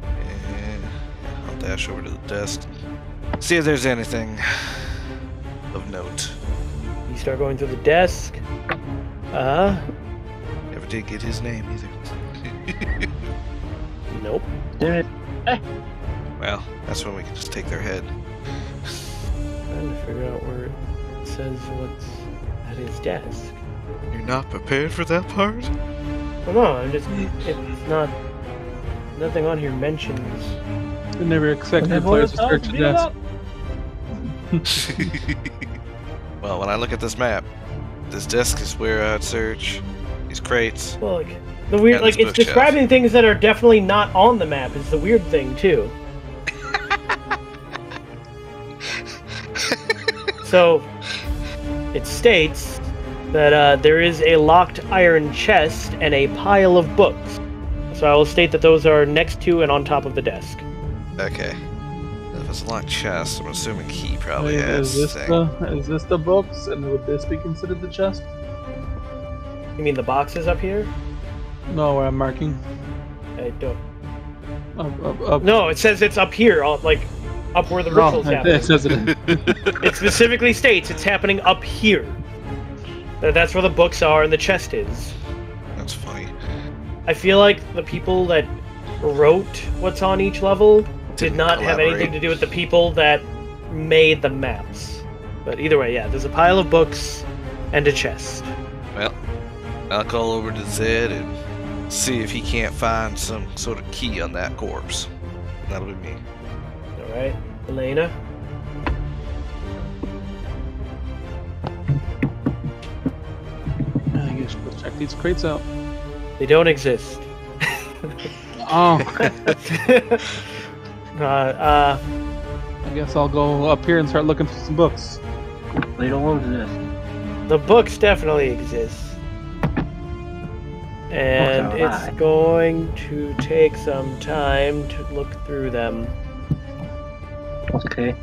and I'll dash over to the desk. See if there's anything of note. You start going through the desk. Never did get his name either. Nope. Damn it. Well, that's when we can just take their head. Trying to figure out where it says what's at his desk. You're not prepared for that part? Well, no, I'm just. It's not. Nothing on here mentions. I never expected players to search the desk. Well, when I look at this map, this desk is where I'd search. These crates. Well, like, the weird, And like, this it's bookshelf. describing things that are definitely not on the map. Is the weird thing too. So, it states that there is a locked iron chest and a pile of books. So I will state that those are next to and on top of the desk. Okay. If it's a locked chest, I'm assuming he probably Wait, has. is this the books, and would this be considered the chest? You mean the boxes up here? No, where I'm marking. I don't. Up. No, it says it's up here, like up where the ritual's happening. It says it. It specifically states it's happening up here. That's where the books are and the chest is. That's funny. I feel like the people that wrote what's on each level did Didn't not have anything collaborate. to do with the people that made the maps. But either way, yeah, there's a pile of books and a chest. Well, I'll call over to Zed and see if he can't find some sort of key on that corpse. That'll be me. Alright, Elena? I guess let's check these crates out. They don't exist. Oh, uh, I guess I'll go up here and start looking for some books. They don't want this. the books definitely exist. And Okay, it's alright. going to take some time to look through them. Okay.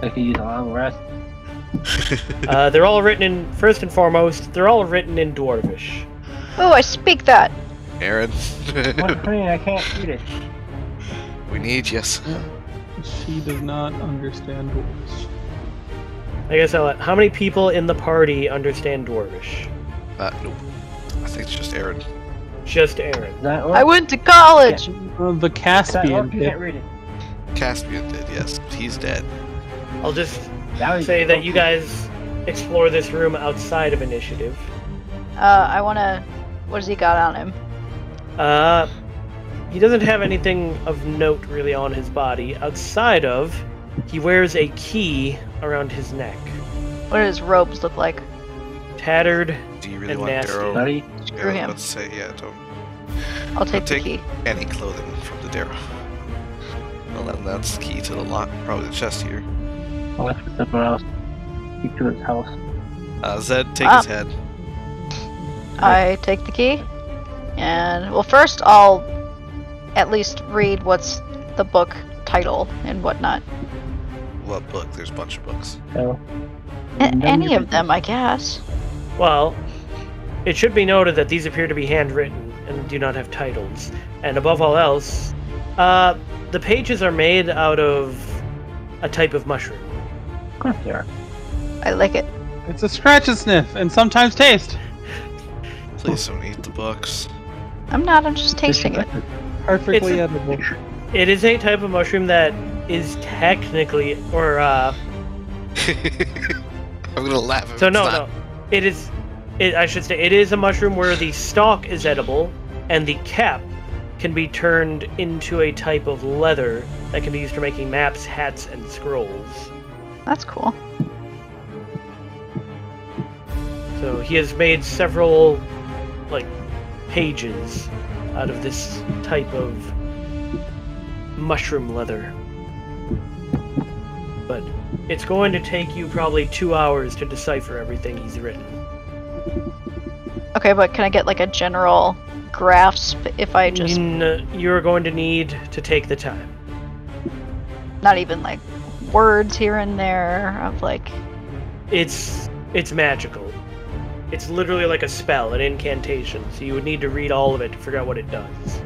I can use a long rest. They're all written in, first and foremost, they're all written in Dwarvish. Oh, I speak that. Aaron, What mean? I can't read it. we need yes. She does not understand dwarves. I guess how many people in the party understand Dwarvish? Nope. I think it's just Aaron. Just Aaron. Is that I went to college. The Caspian You kid. can't read it. Caspian did, yes. He's dead. I'll just Now you say can- that you guys explore this room outside of initiative. I wanna. What does he got on him? He doesn't have anything of note really on his body, outside of he wears a key around his neck. What do his robes look like? Tattered. Do you really And want nasty. Darrow? Buddy, Screw him. Let's say, yeah, don't. I'll take the take key. any clothing from the Darrow. Well, then that's the key to the lock, probably the chest here. I'll wait for someone else. Keep to his house. Zed, take his head. I take the key, and well, first I'll at least read what's the book title and whatnot. What book? There's a bunch of books. So, Any of them, I guess. Well, it should be noted that these appear to be handwritten and do not have titles. And above all else, the pages are made out of a type of mushroom. Of course they are. I like it. It's a scratch and sniff, and sometimes taste. Please don't eat the books. I'm not, I'm just tasting it. Perfectly edible. It is a type of mushroom that is technically, or I'm gonna laugh if so it's no, not. no, it is. I should say it is a mushroom where the stalk is edible and the cap can be turned into a type of leather that can be used for making maps, hats, and scrolls. That's cool. So he has made several, like, pages out of this type of mushroom leather. But it's going to take you probably 2 hours to decipher everything he's written. Okay, but can I get like a general grasp if I just... You're going to need to take the time. Not even like words here and there of like... It's magical. It's literally like a spell, an incantation, so you would need to read all of it to figure out what it does.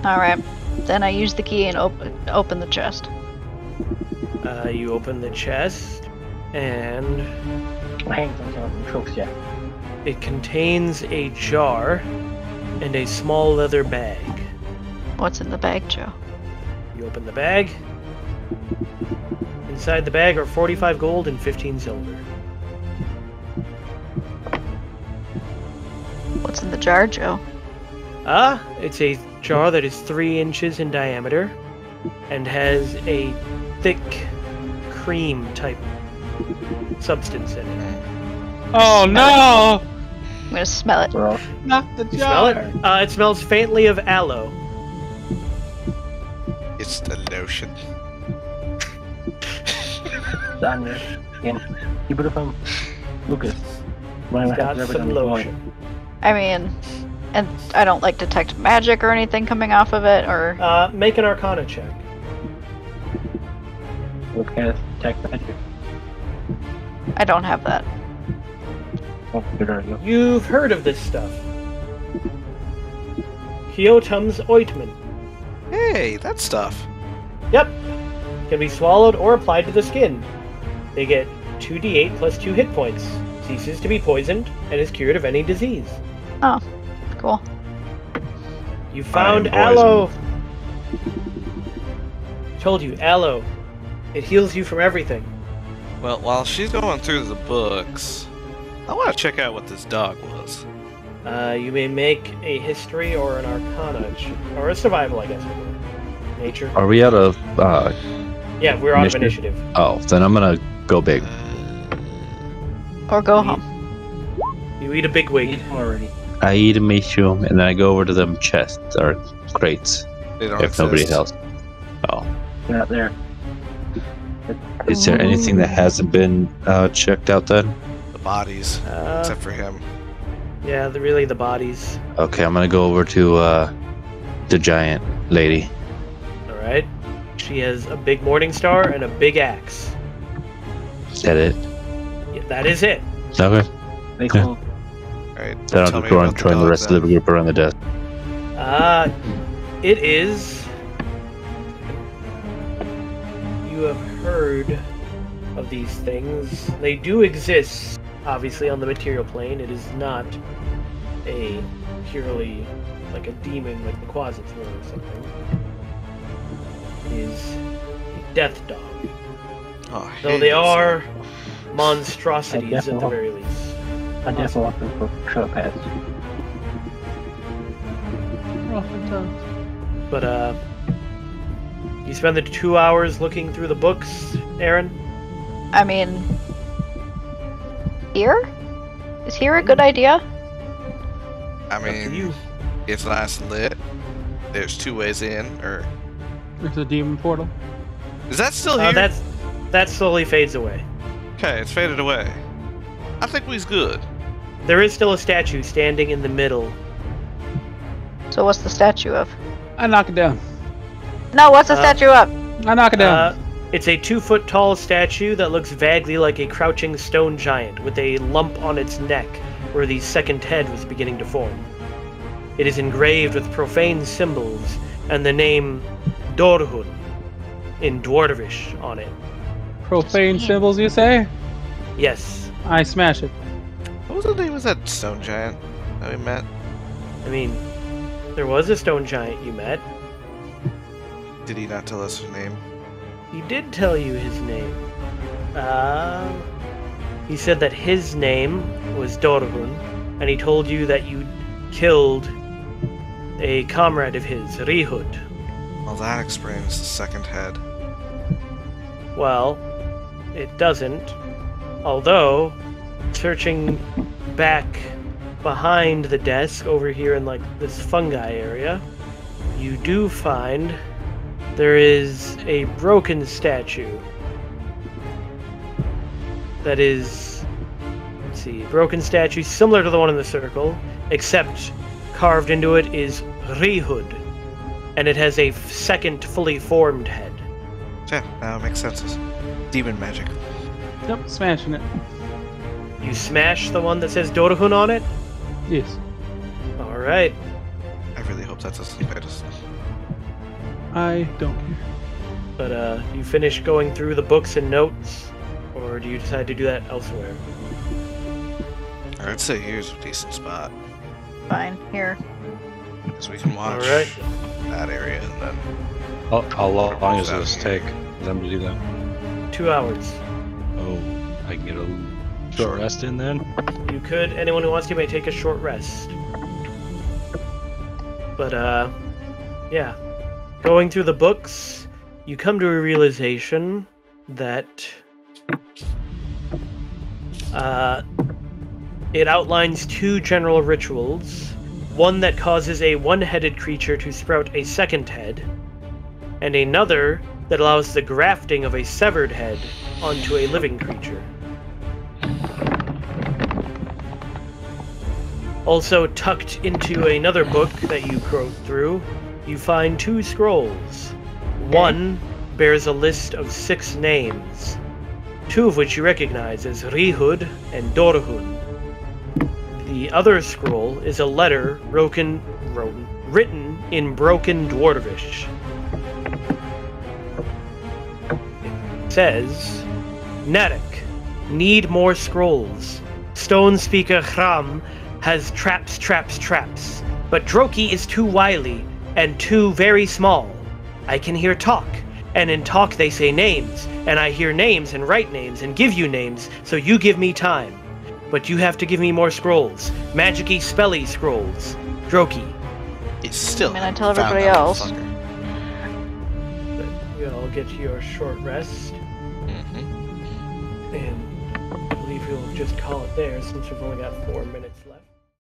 Alright, then I use the key and open the chest. You open the chest, and it contains a jar and a small leather bag. What's in the bag, Joe? You open the bag. Inside the bag are 45 gold and 15 silver. What's in the jar, Joe? It's a jar that is 3 inches in diameter and has a thick cream type substance in it. Oh no! I'm gonna smell it. Not the You smell jar! it? It smells faintly of aloe. It's the lotion. Daniel, keep it from Lucas. It's got some lotion. I mean, and I don't like detect magic or anything coming off of it, or... Make an Arcana check. Look at tech magic. I don't have that. Oh, good idea. You've heard of this stuff. Kyotum's ointment. Hey, that stuff. Yep. Can be swallowed or applied to the skin. They get 2d8 plus 2 hit points. Ceases to be poisoned and is cured of any disease. Oh, cool. You found aloe. Told you, aloe. It heals you from everything. Well, while she's going through the books, I want to check out what this dog was. You may make a history or an arcana, or a survival, I guess. Nature. Are we out of Yeah, we're out of initiative. Oh, then I'm gonna go big. Or go home. You eat a big wig. Eat already. I eat a mushroom and then I go over to them chests or crates. They don't If nobody exist. else. Oh. They're not there. Is there anything that hasn't been checked out then? The bodies, except for him. Yeah, really the bodies. Okay, I'm gonna go over to the giant lady. Alright. She has a big morning star and a big axe. Is that it? Yeah, that is it. Okay. They cool. Alright, Then I'll tell just me go about and join the rest of the group around the desk. It is... You have heard of these things. They do exist, obviously, on the material plane. It is not a purely, like a demon like the Quasits were or something. It is a death dog. Oh, Though they are monstrosities at the very least. I definitely want them for short paths. But, you spend the 2 hours looking through the books, Aaron? I mean... Here? Is here a good idea? I mean, it's nice and lit. There's 2 ways in, or... There's a demon portal. Is that still here? That slowly fades away. Okay, it's faded away. I think we's good. There is still a statue standing in the middle. So what's the statue of? I knock it down. No, what's the statue of? I knock it down. It's a 2-foot tall statue that looks vaguely like a crouching stone giant with a lump on its neck where the second head was beginning to form. It is engraved with profane symbols and the name Dorhun in Dwarvish on it. Profane symbols, you say? Yes. I smash it. What was the name of that stone giant that we met? I mean, there was a stone giant you met. Did he not tell us his name? He did tell you his name. He said that his name was Dorhun, and he told you that you killed a comrade of his, Rihud. Well, that explains the second head. Well, it doesn't. Although, searching back behind the desk over here in like this fungi area, you do find there is a broken statue that is, let's see, broken statue similar to the one in the circle, except carved into it is Rihud, and it has a second fully formed head. Yeah, now it makes sense. It's demon magic. Yep, smashing it. You smash the one that says Dorhun on it? Yes. Alright. I really hope that doesn't bite us. I don't care. But, you finish going through the books and notes, or do you decide to do that elsewhere? I'd say here's a decent spot. Fine, here. Because we can watch Alright. that area and then... How long does this take for them to do that? 2 hours. Oh, I can get a short rest in then? You could. Anyone who wants to may take a short rest. But, yeah. Going through the books, you come to a realization that it outlines 2 general rituals. One that causes a one-headed creature to sprout a second head, and another that allows the grafting of a severed head onto a living creature. Also tucked into another book that you go through, you find 2 scrolls. One bears a list of 6 names, 2 of which you recognize as Rihud and Dorhun. The other scroll is a letter written in broken Dwarvish. It says, Narek, need more scrolls. Stone speaker Hram has traps, but Droki is too wily and too very small. I can hear talk, and in talk they say names, and I hear names and write names and give you names, so you give me time. But you have to give me more scrolls. Magic-y, spelly scrolls. Droki. It's still. I mean, I tell everybody else. But you all get your short rest. Mm-hmm. And I believe we'll just call it there since we've only got 4 minutes left.